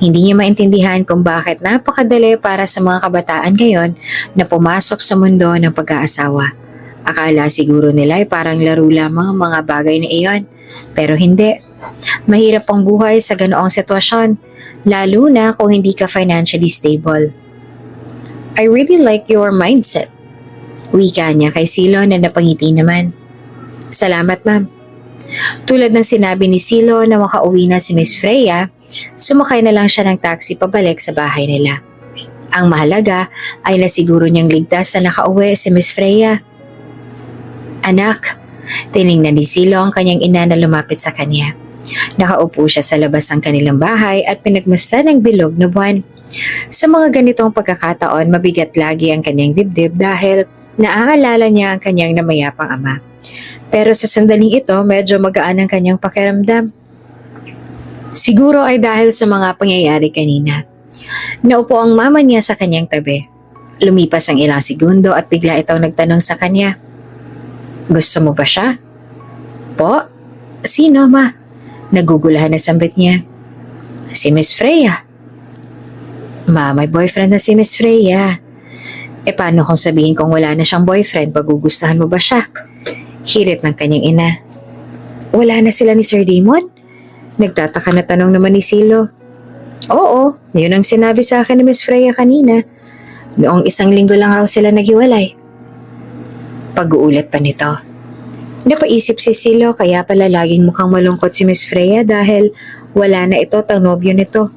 A: Hindi niya maintindihan kung bakit napakadali para sa mga kabataan ngayon na pumasok sa mundo ng pag-aasawa. Akala siguro nila ay parang laro lamang ang mga bagay na iyon. Pero hindi. Mahirap ang buhay sa ganoong sitwasyon, lalo na kung hindi ka financially stable. I really like your mindset. Wika niya kay Silo na napangiti naman. Salamat, ma'am. Tulad ng sinabi ni Silo na makauwi na si Miss Freya, sumakay na lang siya ng taxi pabalik sa bahay nila. Ang mahalaga ay nasiguro niyang ligtas na nakauwi si Miss Freya. Anak, tiningnan ni Silo ang kanyang ina na lumapit sa kanya. Nakaupo siya sa labas ng kanilang bahay at pinagmasdan ng bilog na buwan. Sa mga ganitong pagkakataon, mabigat lagi ang kanyang dibdib dahil naaalala niya ang kanyang namayapang ama. Pero sa sandaling ito, medyo magaan ang kanyang pakiramdam. Siguro ay dahil sa mga pangyayari kanina. Naupo ang mama niya sa kanyang tabi. Lumipas ang ilang segundo at bigla itong nagtanong sa kanya. Gusto mo ba siya? Po? Sino, ma? Nagugulahan na sambit niya. Si Miss Freya. Ma, may boyfriend na si Miss Freya. Paano kung sabihin kong wala na siyang boyfriend, pagugustuhan mo ba siya? Hirit ng kanyang ina. Wala na sila ni Sir Damon? Nagtataka na tanong naman ni Silo. Oo, yun ang sinabi sa akin ni Miss Freya kanina. Noong 1 linggo lang raw sila naghiwalay. Pag-uulat pa nito. Napaisip si Silo kaya pala laging mukhang malungkot si Miss Freya dahil wala na ito tang nobyo nito.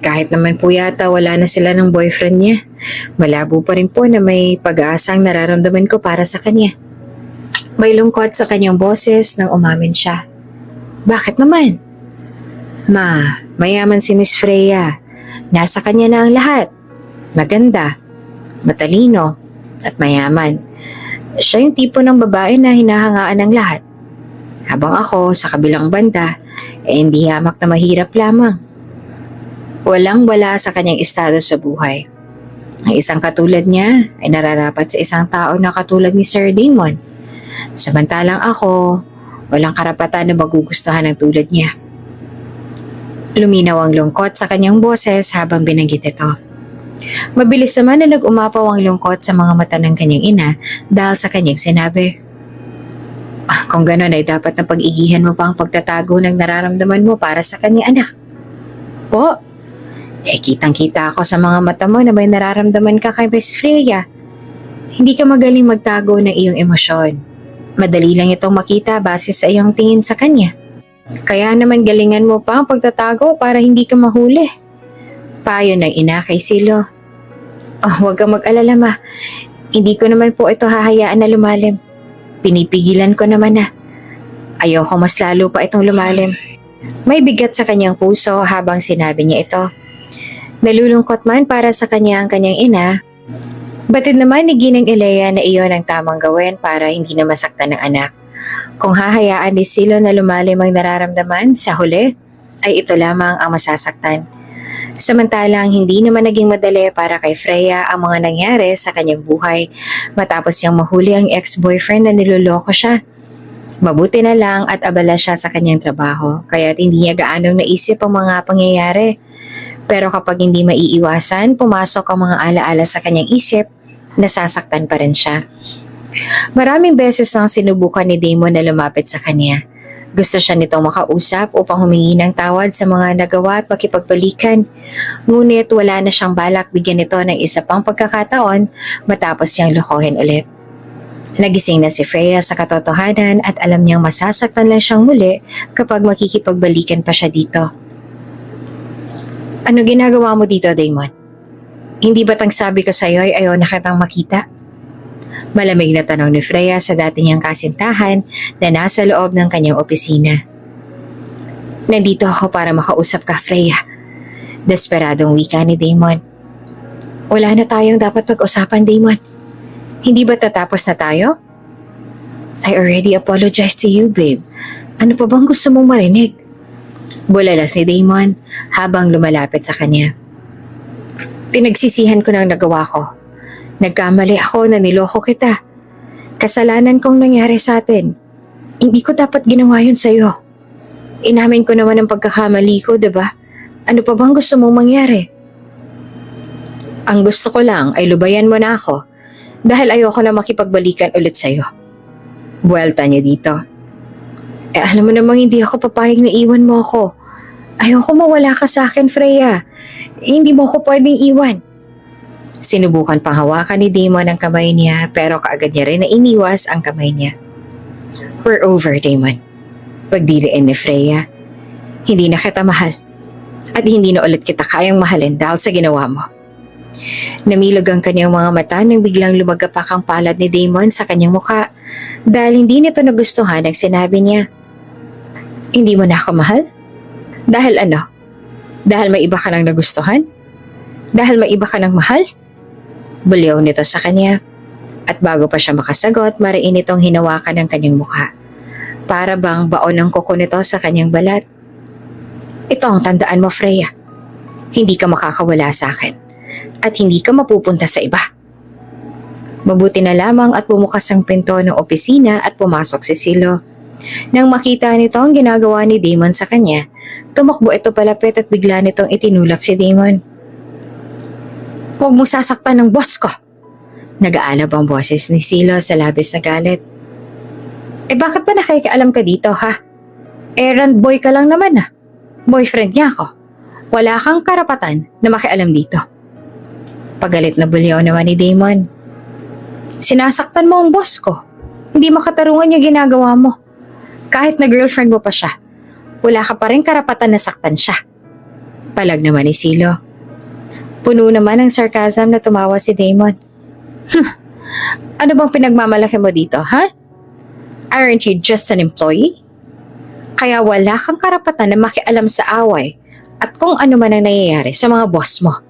A: Kahit naman po yata wala na sila ng boyfriend niya, malabo pa rin po na may pag-aasang nararamdaman ko para sa kanya. May lungkot sa kanyang boses nang umamin siya. Bakit naman? Ma, mayaman si Miss Freya. Nasa kanya na ang lahat. Maganda, matalino, at mayaman. Siya yung tipo ng babae na hinahangaan ng lahat. Habang ako sa kabilang banda, hindi hamak na mahirap lamang. Walang-wala sa kanyang estado sa buhay. Ang isang katulad niya ay nararapat sa isang tao na katulad ni Sir Damon. Samantalang ako, walang karapatan na magugustuhan ng tulad niya. Luminaw ang lungkot sa kanyang boses habang binanggit ito. Mabilis naman na nag-umapaw ang lungkot sa mga mata ng kanyang ina dahil sa kanyang sinabi. Kung gano'n ay dapat na pag-igihan mo pa ang pagtatago ng nararamdaman mo para sa kanyang anak. Po, kitang-kita ako sa mga mata mo na may nararamdaman ka kay Miss Freya. Hindi ka magaling magtago ng iyong emosyon. Madali lang itong makita base sa iyong tingin sa kanya. Kaya naman galingan mo pa ang pagtatago para hindi ka mahuli. Payo ng ina kay Silo. Huwag kang mag-alala, ma. Hindi ko naman po ito hahayaan na lumalim. Pinipigilan ko naman na. Ayoko mas lalo pa itong lumalim. May bigat sa kanyang puso habang sinabi niya ito. Nalulungkot man para sa kanya ang kanyang ina, batid naman ni Ginang Elea na iyon ang tamang gawin para hindi na masaktan ng anak. Kung hahayaan ni Silo na lumalim ang nararamdaman, sa huli ay ito lamang ang masasaktan. Samantalang hindi naman naging madali para kay Freya ang mga nangyari sa kanyang buhay matapos niyang mahuli ang ex-boyfriend na niloloko siya. Mabuti na lang at abala siya sa kanyang trabaho, kaya hindi niya gaanong naisip ang mga pangyayari. Pero kapag hindi maiiwasan, pumasok ang mga alaala sa kanyang isip, nasasaktan pa rin siya. Maraming beses nang sinubukan ni Damon na lumapit sa kanya. Gusto siya nitong makausap upang humingi ng tawad sa mga nagawa at makipagbalikan. Ngunit wala na siyang balak bigyan nito ng isa pang pagkakataon matapos niyang lokohin ulit. Nagising na si Freya sa katotohanan at alam niyang masasaktan lang siyang muli kapag makikipagbalikan pa siya dito. Ano ginagawa mo dito, Damon? Hindi ba't ang sabi ko sa'yo ay ayaw na kitang makita? Malamig na tanong ni Freya sa dati niyang kasintahan na nasa loob ng kanyang opisina. Nandito ako para makausap ka, Freya. Desperadong wika ni Damon. Wala na tayong dapat pag-usapan, Damon. Hindi ba tatapos na tayo? I already apologized to you, babe. Ano pa bang gusto mong marinig? Bulalas ni Damon habang lumalapit sa kanya. Pinagsisihan ko ng nagawa ko. Nagkamali ako na niloko kita. Kasalanan kong nangyari sa atin. Hindi ko dapat ginawa yun sa'yo. Inamin ko naman ang pagkakamali ko, diba? Ano pa bang gusto mong mangyari? Ang gusto ko lang ay lubayan mo na ako dahil ayoko na makipagbalikan ulit sa'yo. Buwelta niya dito. Alam mo namang hindi ako papayag na iwan mo ako. Ayoko mawala ka sa akin, Freya. Hindi mo ako pwedeng iwan. Sinubukan pang hawakan ni Damon ang kamay niya pero kaagad niya rin na iniwas ang kamay niya. We're over, Damon. Pagdiriin ni Freya. Hindi na kita mahal. At hindi na ulit kita kayang mahalin dahil sa ginawa mo. Namilog ang kanyang mga mata nang biglang lumagapak ang palad ni Damon sa kanyang mukha dahil hindi nito nagustuhan ang sinabi niya. Hindi mo na ako mahal? Dahil ano? Dahil may iba ka nang nagustuhan? Dahil may iba ka nang mahal? Buliw nito sa kanya. At bago pa siya makasagot, mariin itong hinawakan ng kanyang mukha. Para bang baon ng kuko nito sa kanyang balat. Ito ang tandaan mo, Freya. Hindi ka makakawala sa akin. At hindi ka mapupunta sa iba. Mabuti na lamang at bumukas ang pinto ng opisina at pumasok si Silo. Nang makita nito ang ginagawa ni Damon sa kanya, tumakbo ito palapit at bigla nitong itinulak si Damon. Huwag mo sasaktan ng boss ko! Nag-aalab ang boses ni Silo sa labis na galit. Bakit ba nakikialam ka dito, ha? Errand boy ka lang naman, ah. Boyfriend niya ako. Wala kang karapatan na makialam dito. Pagalit na bulyaw naman ni Damon. Sinasaktan mo ang boss ko. Hindi makatarungan yung ginagawa mo. Kahit na girlfriend mo pa siya, wala ka pa rin karapatan na saktan siya. Palag naman ni Silo. Puno naman ng sarcasm na tumawa si Damon. Ano bang pinagmamalaki mo dito, ha? Aren't you just an employee? Kaya wala kang karapatan na makialam sa away at kung ano man ang nangyayari sa mga boss mo.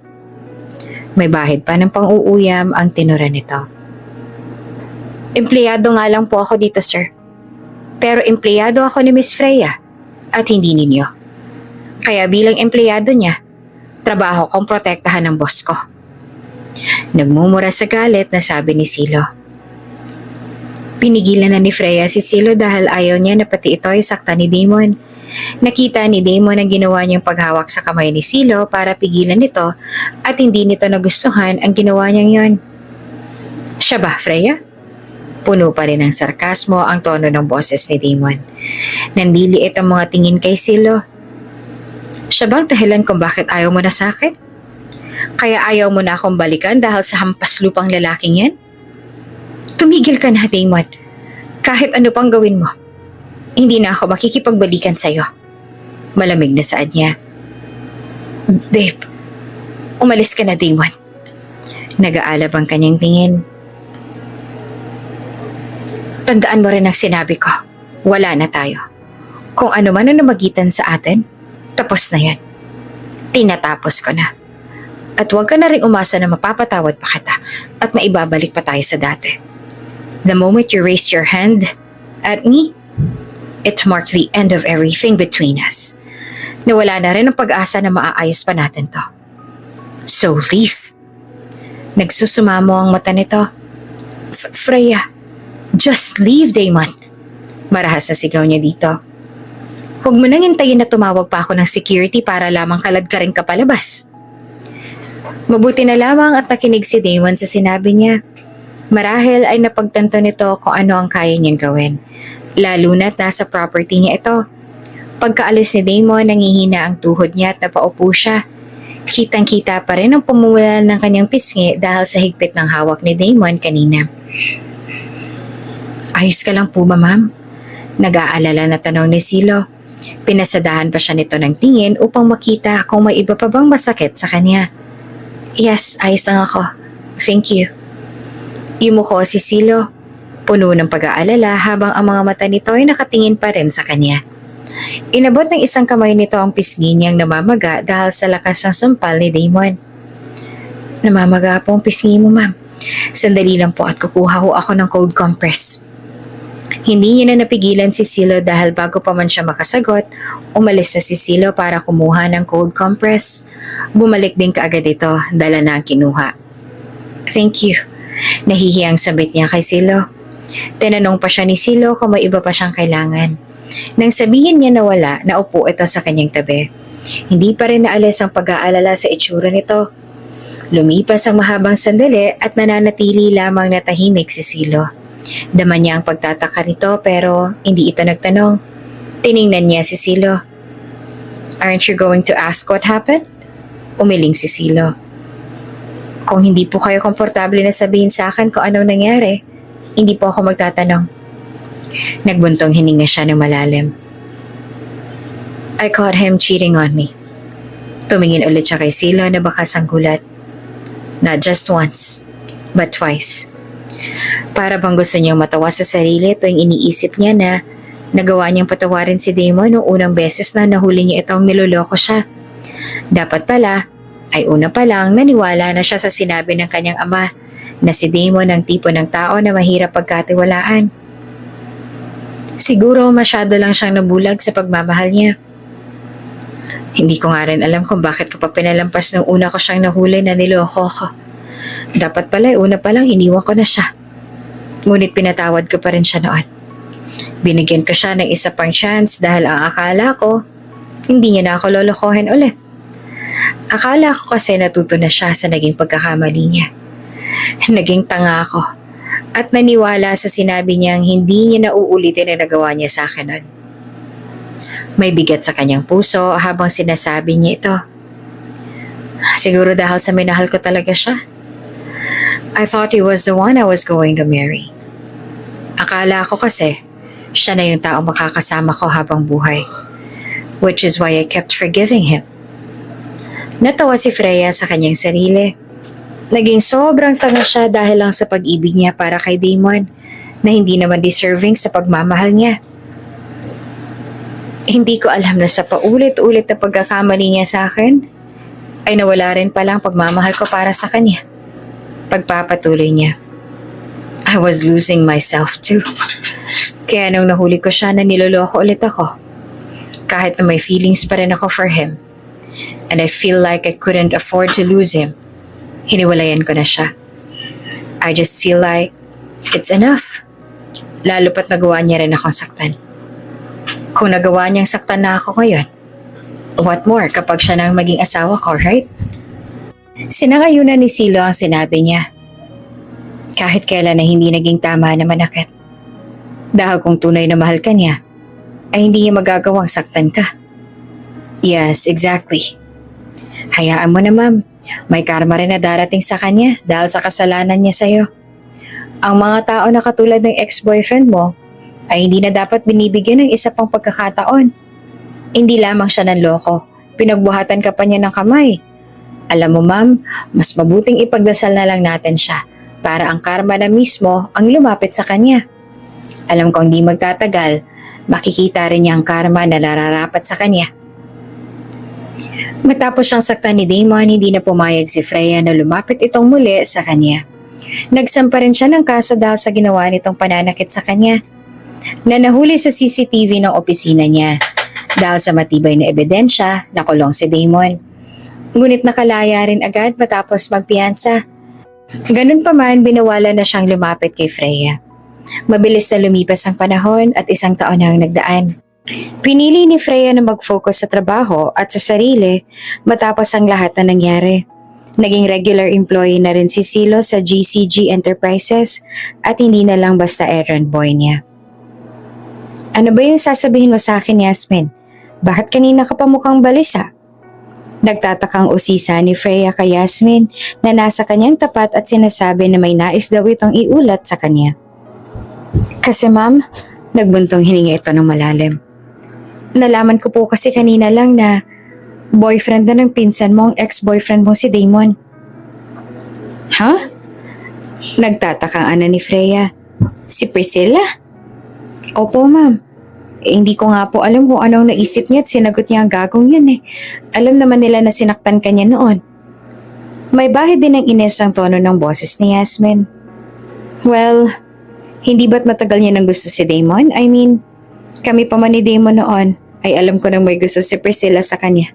A: May bahid pa ng pang-uuyam ang tinura nito. Empleyado nga lang po ako dito, sir. Pero empleyado ako ni Miss Freya at hindi ninyo. Kaya bilang empleyado niya, trabaho kong protektahan ng boss ko. Nagmumura sa galit na sabi ni Silo. Pinigilan na ni Freya si Silo dahil ayaw niya na pati ito ay sakta ni Damon. Nakita ni Damon ang ginawa niyang paghawak sa kamay ni Silo para pigilan nito at hindi nito nagustuhan ang ginawa niyang yon. Siya ba, Freya? Puno pa rin ng sarkasmo ang tono ng boses ni Damon. Nandiliit ang mga tingin kay Silo. Siya bang dahilan kung bakit ayaw mo na sa akin? Kaya ayaw mo na akong balikan dahil sa hampas lupang lalaking yan? Tumigil ka na, Damon. Kahit ano pang gawin mo. Hindi na ako makikipagbalikan sa'yo. Malamig na saad niya. Babe, umalis ka na, Damon. Nag-aalab ang kanyang tingin. Tandaan mo rin ang sinabi ko. Wala na tayo. Kung ano man ang namagitan sa atin, tapos na yan. Tinatapos ko na. At huwag ka na rin umasa na mapapatawad pa kita at maibabalik pa tayo sa dati. The moment you raised your hand at me, it marked the end of everything between us. Nawala na rin ang pag-asa na maaayos pa natin to. So leave. Nagsusumamo ang mata nito. Freya, just leave, Damon. Marahas na sigaw niya dito. Huwag mo nang hintayin na tumawag pa ako ng security para lamang kalad ka rin ka palabas. Mabuti na lamang at nakinig si Damon sa sinabi niya. Marahil ay napagtanto nito kung ano ang kaya niyang gawin, lalo na't nasa property niya ito. Pagkaalis ni Damon, nangihina ang tuhod niya at napaupo siya. Kitang-kita pa rin ang pumumulan ng kanyang pisngi dahil sa higpit ng hawak ni Damon kanina. Ayos ka lang po ba, ma'am? Nag-aalala na tanong ni Silo. Pinasadahan pa siya nito ng tingin upang makita kung may iba pa bang masakit sa kanya. Yes, ayos lang ako. Thank you. Yumuko si Silo, puno ng pag-aalala habang ang mga mata nito ay nakatingin pa rin sa kanya. Inabot ng isang kamay nito ang pisngi niyang namamaga dahil sa lakas ng sampal ni Damon. Namamaga po ang pisngi mo, ma'am. Sandali lang po at kukuha ho ako ng cold compress. Hindi niya na napigilan si Silo dahil bago pa man siya makasagot, umalis na si Silo para kumuha ng cold compress. Bumalik din kaagad ito, dala na ang kinuha. Thank you. Nahihiyang sabit niya kay Silo. Tinanong pa siya ni Silo kung may iba pa siyang kailangan. Nang sabihin niya na wala, naupo ito sa kanyang tabi. Hindi pa rin naalis ang pag-aalala sa itsura nito. Lumipas ang mahabang sandali at nananatili lamang na tahimik si Silo. Dama niya ang pagtataka nito pero hindi ito nagtanong. Tiningnan niya si Silo. Aren't you going to ask what happened? Umiling si Silo. Kung hindi po kayo komportable na sabihin sa akin kung anong nangyari, hindi po ako magtatanong. Nagbuntong hininga siya ng malalim. I caught him cheating on me. Tumingin ulit siya kay Silo na bakas ang gulat. Not just once, but twice. Para bang gusto niyang matawa sa sarili tuwing iniisip niya na nagawa niyang patawarin si Damon noong unang beses na nahuli niya itong niloloko siya. Dapat pala, ay una pa lang naniwala na siya sa sinabi ng kanyang ama na si Damon ang tipo ng tao na mahirap pagkatiwalaan. Siguro masyado lang siyang nabulag sa pagmamahal niya. Hindi ko nga rin alam kung bakit ko pa pinalampas nung una ko siyang nahuli na niloko ko. Dapat pala una pa lang iniwan ko na siya. Ngunit pinatawad ko pa rin siya noon. Binigyan ko siya ng isa pang chance dahil ang akala ko, hindi niya na ako lolokohin ulit. Akala ko kasi natuto na siya sa naging pagkakamali niya. Naging tanga ako at naniwala sa sinabi niyang hindi niya na uulitin ang nagawa niya sa akin noon. May bigat sa kanyang puso habang sinasabi niya ito. Siguro dahil sa minahal ko talaga siya. I thought he was the one I was going to marry. Akala ko kasi, siya na yung tao makakasama ko habang buhay. Which is why I kept forgiving him. Natawa si Freya sa kanyang sarili. Naging sobrang tanga siya dahil lang sa pag-ibig niya para kay Damon na hindi naman deserving sa pagmamahal niya. Hindi ko alam na sa paulit-ulit na pagkakamali niya sa akin, ay nawala rin pala ang pagmamahal ko para sa kanya. Pagpapatuloy niya. I was losing myself too. Kaya nung nahuli ko siya na niloloko ulit ako. Kahit na may feelings pa rin ako for him. And I feel like I couldn't afford to lose him. Hiniwalayan ko na siya. I just feel like it's enough. Lalo pat nagawa niya rin akong saktan. Kung nagawa niyang saktan na ako ngayon, what more kapag siya nang maging asawa ko, right? Sinangayunan ni Silo ang sinabi niya. Kahit kailan na hindi naging tama na manakit. Dahil kung tunay na mahal ka niya, ay hindi niya magagawang saktan ka. Yes, exactly. Hayaan mo na, ma'am. May karma rin na darating sa kanya dahil sa kasalanan niya sa'yo. Ang mga tao na katulad ng ex-boyfriend mo ay hindi na dapat binibigyan ng isa pang pagkakataon. Hindi lamang siya nanloko. Pinagbuhatan ka pa niya ng kamay. Alam mo, ma'am, mas mabuting ipagdasal na lang natin siya para ang karma na mismo ang lumapit sa kanya. Alam kong di magtatagal, makikita rin niya ang karma na nararapat sa kanya. Matapos siyang saktan ni Damon, hindi na pumayag si Freya na lumapit itong muli sa kanya. Nagsampa rin siya ng kaso dahil sa ginawa nitong pananakit sa kanya, na nahuli sa CCTV ng opisina niya dahil sa matibay na ebidensya na kulong si Damon. Ngunit nakalaya rin agad matapos magpiyansa. Ganun pa man, binawala na siyang lumapit kay Freya. Mabilis na lumipas ang panahon at 1 taon na ang nagdaan. Pinili ni Freya na mag-focus sa trabaho at sa sarili matapos ang lahat na nangyari. Naging regular employee na rin si Silo sa GCG Enterprises at hindi na lang basta errand boy niya. Ano ba yung sasabihin mo sa akin, Yasmin? Bakit kanina ka pa mukhang balisa? Nagtatakang usisa ni Freya kay Yasmin na nasa kanyang tapat at sinasabi na may nais daw itong iulat sa kanya. Kasi ma'am, nagbuntong hininga ito ng malalim. Nalaman ko po kasi kanina lang na boyfriend na ng pinsan mo ang ex-boyfriend mo si Damon. Ha? Nagtatakang ana ni Freya. Si Priscilla? Opo ma'am. Hindi ko nga po alam kung anong naisip niya at sinagot niya ang gagong yun eh. Alam naman nila na sinaktan ka niya noon. May bahid din ng ines ang tono ng boses ni Yasmin. Well, hindi ba't matagal niya nang gusto si Damon? I mean, kami pa man ni Damon noon ay alam ko nang may gusto si Priscilla sa kanya.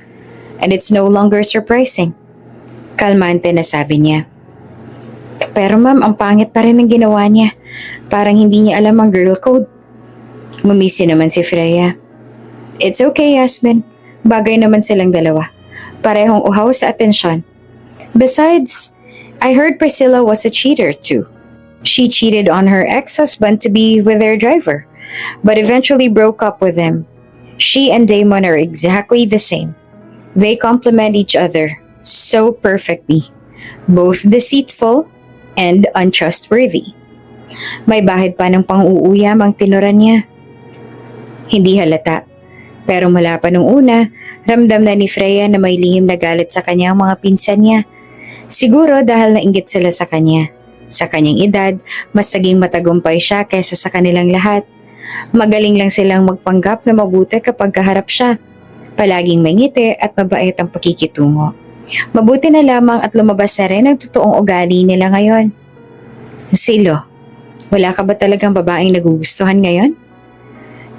A: And it's no longer surprising. Kalmante na sabi niya. Pero ma'am, ang pangit pa rin ang ginawa niya. Parang hindi niya alam ang girl code. Ngumisi naman si Freya. It's okay, Yasmin. Bagay naman silang dalawa. Parehong uhaw sa atensyon. Besides, I heard Priscilla was a cheater too. She cheated on her ex-husband to be with their driver, but eventually broke up with him. She and Damon are exactly the same. They complement each other so perfectly, both deceitful and untrustworthy. May bahid pa ng pang-uuyam ang tinuran niya. Hindi halata, pero mula pa nung una, ramdam na ni Freya na may lihim na galit sa kanya ang mga pinsan niya. Siguro dahil nainggit sila sa kanya. Sa kanyang edad, mas naging matagumpay siya kaysa sa kanilang lahat. Magaling lang silang magpanggap na mabuti kapag kaharap siya. Palaging may ngiti at mabait ang pakikitungo. Mabuti na lamang at lumabas na rin ang totoong ugali nila ngayon. Silo, wala ka ba talagang babaeng nagugustuhan ngayon?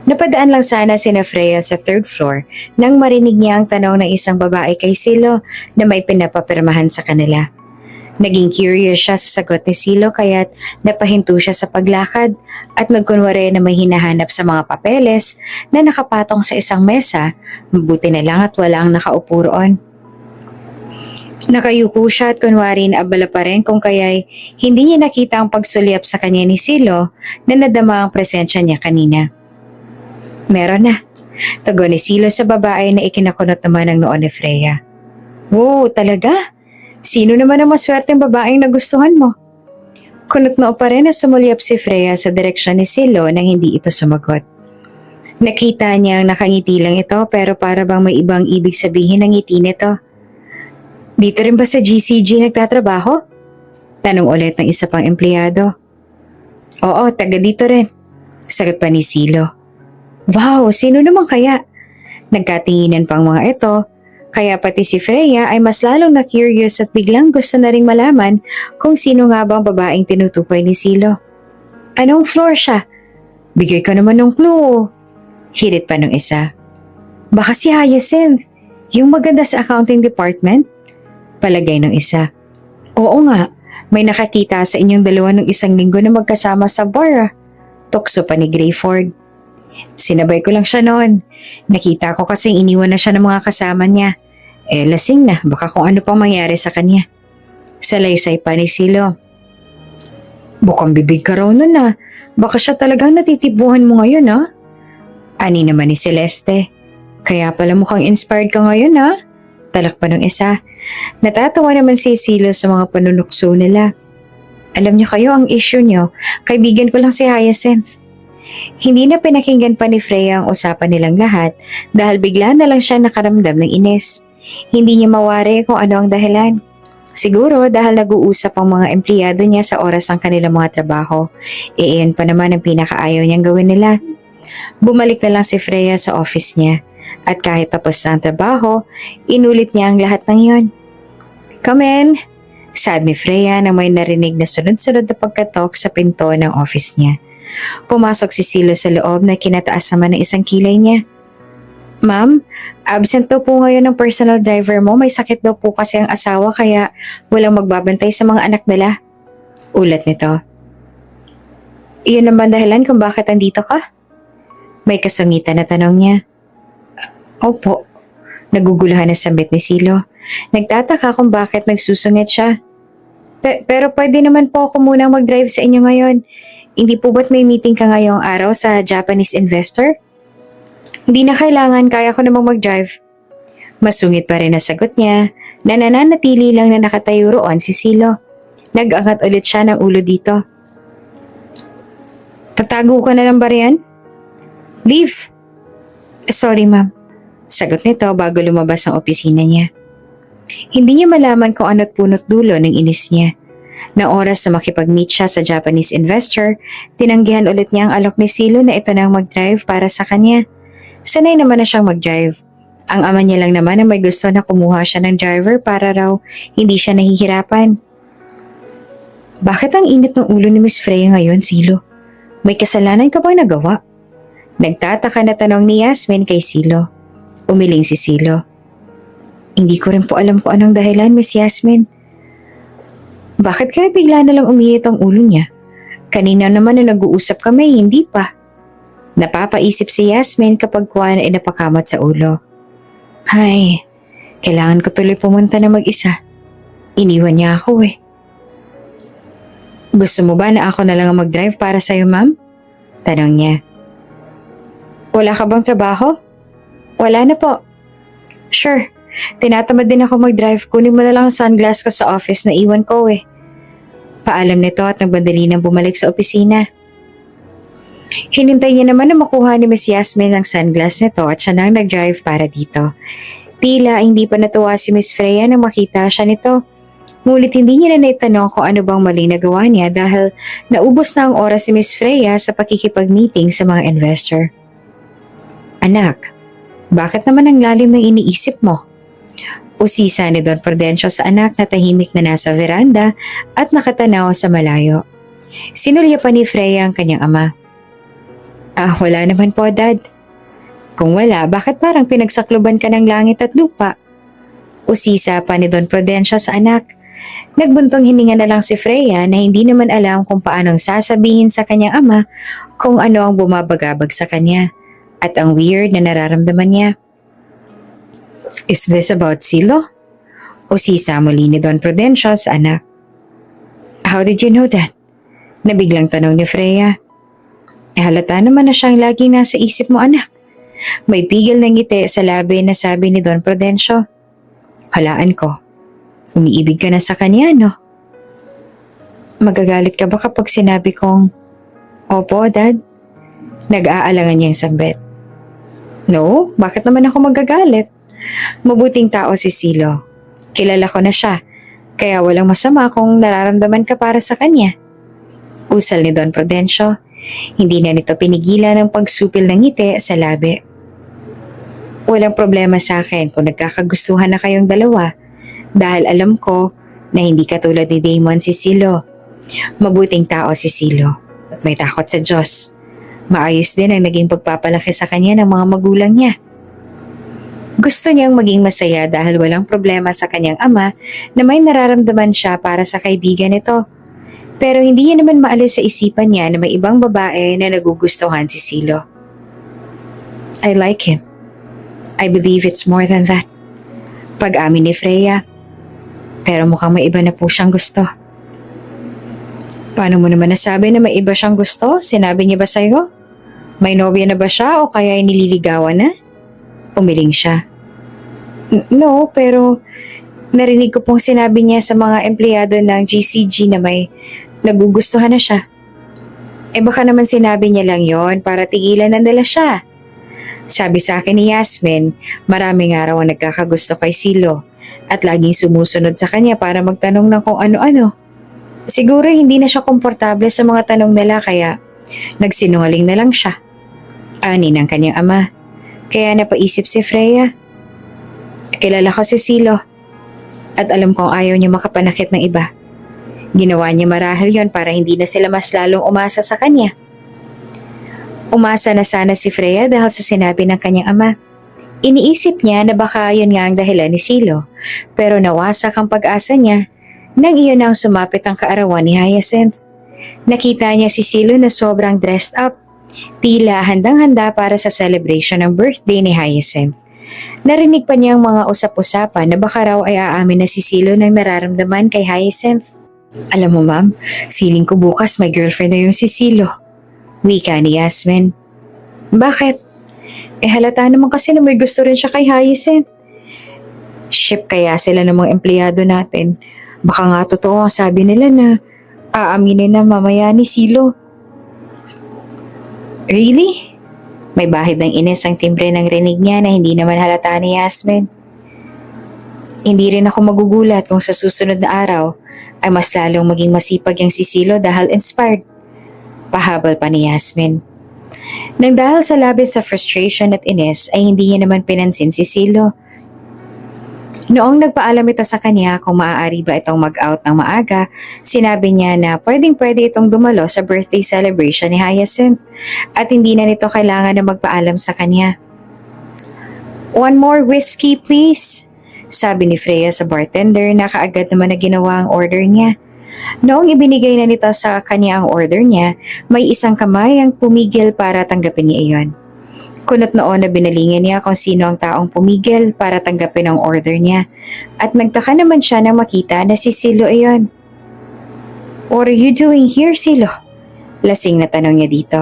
A: Napadaan lang sana sina Freya sa 3rd floor nang marinig niya ang tanong ng isang babae kay Silo na may pinapapirmahan sa kanila. Naging curious siya sa sagot ni Silo kaya't napahinto siya sa paglakad at nagkunwari na may hinahanap sa mga papeles na nakapatong sa isang mesa, mabuti na lang at walang nakaupo roon. Nakayuko siya at kunwari na abala pa rin kung kaya'y hindi niya nakita ang pagsulyap sa kanya ni Silo na nadama ang presensya niya kanina. Meron na. Tugon ni Silo sa babae na ikinakunot naman ng noon ni Freya. Wow, talaga? Sino naman ang maswerteng babaeng nagustuhan mo? Kunot-noo pa rin na sumulyap si Freya sa direksyon ni Silo nang hindi ito sumagot. Nakita niyang nakangiti lang ito pero para bang may ibang ibig sabihin ng ngiti nito. Dito rin ba sa GCG nagtatrabaho? Tanong ulit ng isa pang empleyado. Oo, taga dito rin. Sagot pa ni Silo. Wow, sino naman kaya? Nagkatinginan pang mga ito. Kaya pati si Freya ay mas lalong na-curious at biglang gusto na ring malaman kung sino nga bang babaeng tinutukoy ni Silo. Anong floor siya? Bigay ka naman ng clue. Hirit pa ng isa. Baka si Hyacinth, yung maganda sa accounting department? Palagay ng isa. Oo nga, may nakakita sa inyong dalawa nung 1 linggo na magkasama sa bar. Tukso pa ni Grayford. Sinabay ko lang siya noon. Nakita ko kasing iniwan na siya ng mga kasama niya. Lasing na, baka kung ano pang mangyari sa kanya. Salaysay pa ni Silo. Bukang bibig ka raw nun ah. Baka siya talagang natitibuhan mo ngayon ah. Ani naman ni Celeste. Kaya pala mukhang inspired ka ngayon ah. Talak pa ng isa. Natatawa naman si Silo sa mga panunukso nila. Alam niyo kayo ang issue niyo. Kaibigan ko lang si Hyacinth. Hindi na pinakinggan pa ni Freya ang usapan nilang lahat dahil bigla na lang siya nakaramdam ng inis. Hindi niya mawari kung ano ang dahilan. Siguro dahil nag-uusap ang mga empleyado niya sa oras ng kanilang mga trabaho. Iyon pa naman ang pinakaayaw niyang gawin nila. Bumalik na lang si Freya sa office niya at kahit tapos na ang trabaho, inulit niya ang lahat ng yon. Come in! Saad ni Freya nang may narinig na sunod-sunod na pagkatok sa pinto ng office niya. Pumasok si Silo sa loob na kinataas naman ng isang kilay niya. Ma'am, absent daw po ngayon ng personal driver mo. May sakit daw po kasi ang asawa kaya walang magbabantay sa mga anak nila. Ulat nito. Iyon naman dahilan kung bakit andito ka? May kasungitan na tanong niya. Opo. Naguguluhan na sambit ni Silo. Nagtataka kung bakit nagsusungit siya. Pero pwede naman po ako muna mag-drive sa inyo ngayon. Hindi po ba't may meeting ka ngayong araw sa Japanese investor? Hindi na kailangan, kaya ko namang mag-drive. Masungit pa rin na sagot niya, na nananatili lang na nakatayo roon si Silo. Nag-angat ulit siya ng ulo dito. Tatago ka na lang ba riyan? Leave. Sorry ma'am. Sagot nito bago lumabas ang opisina niya. Hindi niya malaman kung ano't punot dulo ng inis niya. Na oras na makipag-meet siya sa Japanese investor, tinanggihan ulit niya ang alok ni Silo na ito na ang mag-drive para sa kanya. Sanay naman na siyang mag-drive. Ang ama niya lang naman ang may gusto na kumuha siya ng driver para raw hindi siya nahihirapan. Bakit ang init ng ulo ni Miss Freya ngayon, Silo? May kasalanan ka bang nagawa? Nagtataka na tanong ni Yasmin kay Silo. Umiling si Silo. Hindi ko rin po alam kung anong dahilan, Miss Yasmin. Bakit kaya bigla na lang umiinit ang ulo niya? Kanina naman na nag-uusap kami, hindi pa. Napapaisip si Yasmin kapag kuha na inapakamot sa ulo. Hay, kailangan ko tuloy pumunta na mag-isa. Iniwan niya ako eh. Gusto mo ba na ako na lang ang mag-drive para sa'yo, ma'am? Tanong niya. Wala ka bang trabaho? Wala na po. Sure, tinatamad din ako mag-drive. Kunin mo na lang ang sunglass ko sa office na iwan ko eh. Paalam nito at nagbandali nang bumalik sa opisina. Hinintay niya naman na makuha ni Miss Yasmin ang sunglass nito at siya nang nag-drive para dito. Tila hindi pa natuwa si Miss Freya nang makita siya nito. Ngunit hindi niya na naitanong kung ano bang maling nagawa niya dahil naubos na ang oras si Miss Freya sa pakikipag-meeting sa mga investor. Anak, bakit naman ang lalim ng iniisip mo? Usisa ni Don Prudencio sa anak na tahimik na nasa veranda at nakatanaw sa malayo. Sinulya pa ni Freya ang kanyang ama. Wala naman po, Dad. Kung wala, bakit parang pinagsakluban ka ng langit at lupa? Usisa pa ni Don Prudencio sa anak. Nagbuntong hininga na lang si Freya na hindi naman alam kung paanong sasabihin sa kanyang ama kung ano ang bumabagabag sa kanya at ang weird na nararamdaman niya. Is this about Silo? Usisa muli ni Don Prudencio sa anak. How did you know that? Nabiglang tanong ni Freya. Halata naman na siyang laging nasa isip mo, anak. May pigil ng ngiti sa labi na sabi ni Don Prudencio. Halaan ko. Umiibig ka na sa kanya, no? Magagalit ka ba kapag sinabi kong, Opo, Dad? Nag-aalangan niyang sambit. No, bakit naman ako magagalit? Mabuting tao si Silo. Kilala ko na siya, kaya walang masama kung nararamdaman ka para sa kanya. Usal ni Don Prudencio. Hindi na nito pinigilan ang pagsupil ng ngiti sa labi. Walang problema sa akin kung nagkakagustuhan na kayong dalawa dahil alam ko na hindi katulad ni Damon si Silo. Mabuting tao si Silo at may takot sa Diyos. Maayos din ang naging pagpapalaki sa kanya ng mga magulang niya. Gusto niyang maging masaya dahil walang problema sa kanyang ama na may nararamdaman siya para sa kaibigan nito. Pero hindi niya naman maalis sa isipan niya na may ibang babae na nagugustuhan si Silo. I like him. I believe it's more than that. Pag-amin ni Freya. Pero mukhang may iba na po siyang gusto. Paano mo naman nasabi na may iba siyang gusto? Sinabi niya ba sa'yo? May nobya na ba siya o kaya nililigawan na? Umiling siya. No, pero narinig ko pong sinabi niya sa mga empleyado ng GCG na may nagugustuhan na siya. Baka naman sinabi niya lang yon para tigilan na nila siya. Sabi sa akin ni Yasmin, maraming araw ang nagkakagusto kay Silo at laging sumusunod sa kanya para magtanong ng kung ano-ano. Siguro hindi na siya komportable sa mga tanong nila kaya nagsinungaling na lang siya. Ani ng kanyang ama. Kaya napaisip si Freya. Kilala ko si Silo at alam kong ayaw niya makapanakit ng iba. Ginawa niya marahil yon para hindi na sila mas lalong umasa sa kanya. Umasa na sana si Freya dahil sa sinabi ng kanyang ama. Iniisip niya na baka yun nga ang dahilan ni Silo, pero nawasak ang pag-asa niya nang iyon ang sumapit ang kaarawan ni Hyacinth. Nakita niya si Silo na sobrang dressed up. Tila handang-handa para sa celebration ng birthday ni Hyacinth. Narinig pa niya ang mga usap-usapan na baka raw ay aamin na si Silo ng nararamdaman kay Hyacinth. Alam mo ma'am, feeling ko bukas may girlfriend na yung si Silo. Wika ni Yasmin. Bakit? Halata naman kasi na may gusto rin siya kay Hyacinth. Ship kaya sila ng mga empleyado natin. Baka nga totoo ang sabi nila na aaminin na mamaya ni Silo. Really? May bahid ng inis ang timbre ng rinig niya na hindi naman halata ni Yasmin. Hindi rin ako magugulat kung sa susunod na araw ay mas lalong maging masipag yung si Silo dahil inspired. Pahabol pa ni Yasmin. Nang dahil sa labis sa frustration at inis ay hindi niya naman pinansin si Silo. Noong nagpaalam ito sa kanya kung maaari ba itong mag-out ng maaga, sinabi niya na pwedeng-pwede itong dumalo sa birthday celebration ni Hyacinth at hindi na nito kailangan na magpaalam sa kanya. "One more whiskey please," sabi ni Freya sa bartender na kaagad naman na ginawa ang order niya. Noong ibinigay na nito sa kanya ang order niya, may isang kamay ang pumigil para tanggapin niya iyon. Kunot noon na binalingan niya kung sino ang taong pumigil para tanggapin ang order niya at nagtaka naman siya na makita na si Silo iyon. "What are you doing here, Silo?" Lasing na tanong niya dito.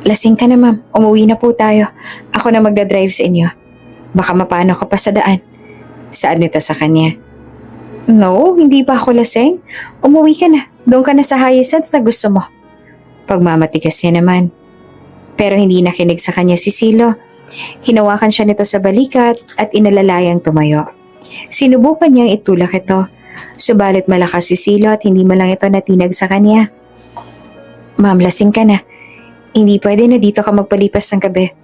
A: "Lasing ka na ma'am, umuwi na po tayo. Ako na magdadrive sa inyo. Baka mapano ka pa sa daan." Saad nito sa kanya. "No, hindi pa ako lasing. Umuwi ka na. Doon ka na sa Hyacinth na gusto mo." Pagmamatigas niya naman. Pero hindi nakinig sa kanya si Silo. Hinawakan siya nito sa balikat at inalalayang tumayo. Sinubukan niyang itulak ito. Subalit malakas si Silo at hindi man lang ito natinag sa kanya. "Ma'am, lasing ka na. Hindi pwede na dito ka magpalipas ng gabi.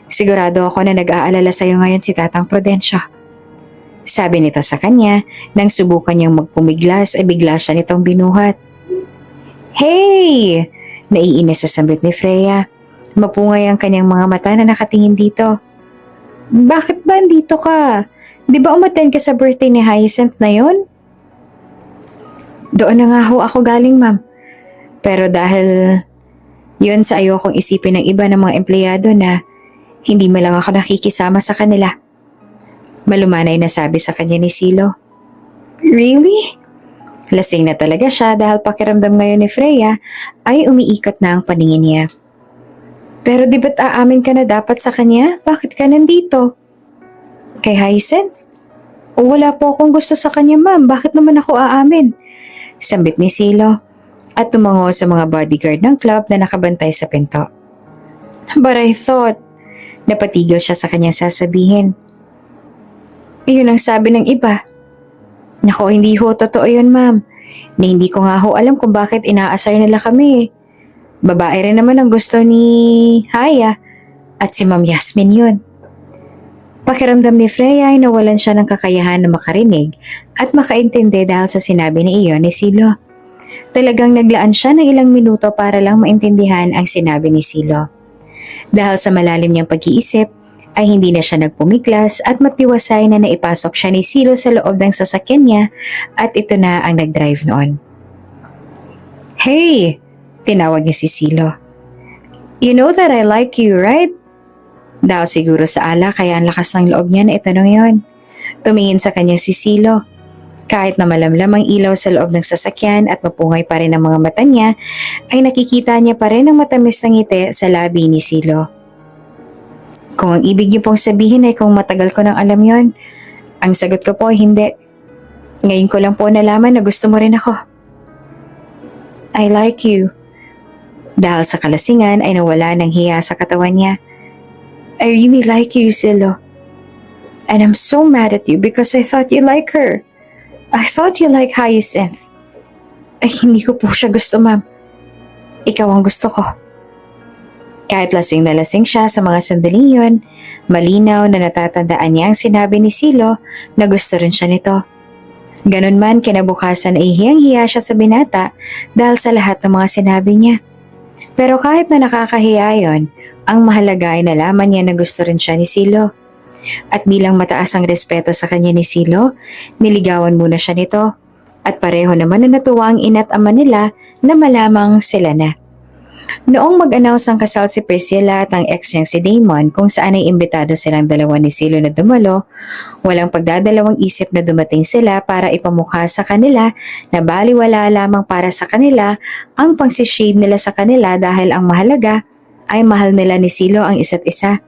A: Sigurado ako na nag-aalala sa'yo ngayon si Tatang Prudencio." Sabi nito sa kanya, nang subukan niyang magpumiglas ay bigla siya nitong binuhat. "Hey!" Naiinis sa sambit ni Freya. Mapungay ang kanyang mga mata na nakatingin dito. "Bakit ba andito ka? Di ba umattend ka sa birthday ni Hyacinth na yon?" "Doon na nga ho ako galing ma'am. Pero dahil yun sa ayokong isipin ng iba ng mga empleyado na hindi man lang ako nakikisama sa kanila." Malumanay na sabi sa kanya ni Silo. "Really?" Lasing na talaga siya dahil pakiramdam ngayon ni Freya ay umiikot na ang paningin niya. "Pero di ba't aamin ka na dapat sa kanya? Bakit ka nandito?" "Kay Hyacinth? Wala po akong gusto sa kanya ma'am. Bakit naman ako aamin?" Sambit ni Silo at tumango sa mga bodyguard ng club na nakabantay sa pinto. "But I thought..." Napatigil siya sa kanyang sasabihin. "Iyon ang sabi ng iba." "Nako, hindi ho totoo yun ma'am. Na hindi ko nga ho alam kung bakit inaasar nila kami. Babae rin naman ang gusto ni Haya at si Ma'am Yasmin yun." Pakiramdam ni Freya ay nawalan siya ng kakayahan na makarinig at makaintindi dahil sa sinabi ni iyon ni Silo. Talagang naglaan siya ng ilang minuto para lang maintindihan ang sinabi ni Silo. Dahil sa malalim niyang pag-iisip, ay hindi na siya nagpumiglas at matiwasay na naipasok siya ni Silo sa loob ng sasakyan niya at ito na ang nag-drive noon. "Hey!" Tinawag niya si Silo. "You know that I like you, right?" Dahil siguro sa alak kaya ang lakas ng loob niya na itanong yon. Tumingin sa kanya si Silo. Kahit na malamlam ang ilaw sa loob ng sasakyan at mapungay pa rin ang mga mata niya, ay nakikita niya pa rin ang matamis na ngiti sa labi ni Silo. "Kung ang ibig niyo pong sabihin ay kung matagal ko nang alam yon, ang sagot ko po ay hindi. Ngayon ko lang po nalaman na gusto mo rin ako." "I like you." Dahil sa kalasingan ay nawala ng hiya sa katawan niya. "I really like you, Silo. And I'm so mad at you because I thought you like her. I thought you like Hyacinth." "Ay, hindi ko po siya gusto, ma'am. Ikaw ang gusto ko." Kahit lasing na lasing siya sa mga sandaling yun, malinaw na natatandaan niya ang sinabi ni Silo na gusto rin siya nito. Ganun man, kinabukasan ay hiyang-hiya siya sa binata dahil sa lahat ng mga sinabi niya. Pero kahit na nakakahiya yun, ang mahalaga ay nalaman niya na gusto rin siya ni Silo. At bilang mataas ang respeto sa kanya ni Silo, niligawan muna siya nito. At pareho naman na natuwa ang ina't ama nila na malamang sila na. Noong mag-announce ng kasal si Priscilla at ang ex niyang si Damon kung saan ay imbitado silang dalawa ni Silo na dumalo, walang pagdadalawang isip na dumating sila para ipamukha sa kanila na baliwala lamang para sa kanila ang pangsishade nila sa kanila dahil ang mahalaga ay mahal nila ni Silo ang isa't isa.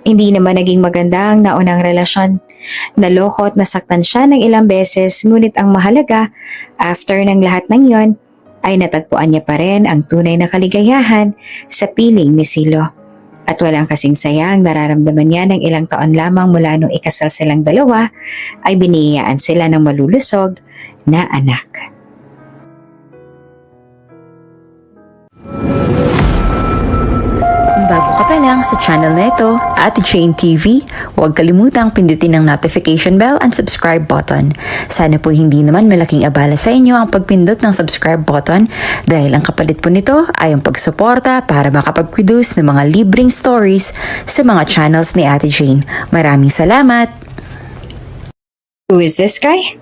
A: Hindi naman naging maganda ang naunang relasyon. Naloko at nasaktan siya ng ilang beses ngunit ang mahalaga, after ng lahat ng yon, ay natagpuan niya pa rin ang tunay na kaligayahan sa piling ni Silo. At walang kasing saya ang nararamdaman niya ng ilang taon lamang mula nung ikasal silang dalawa ay biniyayaan sila ng malulusog na anak.
B: Kung bago ka pa lang sa channel na ito, Ate Jane TV, huwag kalimutang pindutin ang notification bell and subscribe button. Sana po hindi naman malaking abala sa inyo ang pagpindot ng subscribe button dahil ang kapalit po nito ay ang pagsuporta para makapag-produce ng mga libreng stories sa mga channels ni Ate Jane. Maraming salamat!
A: Who is this guy?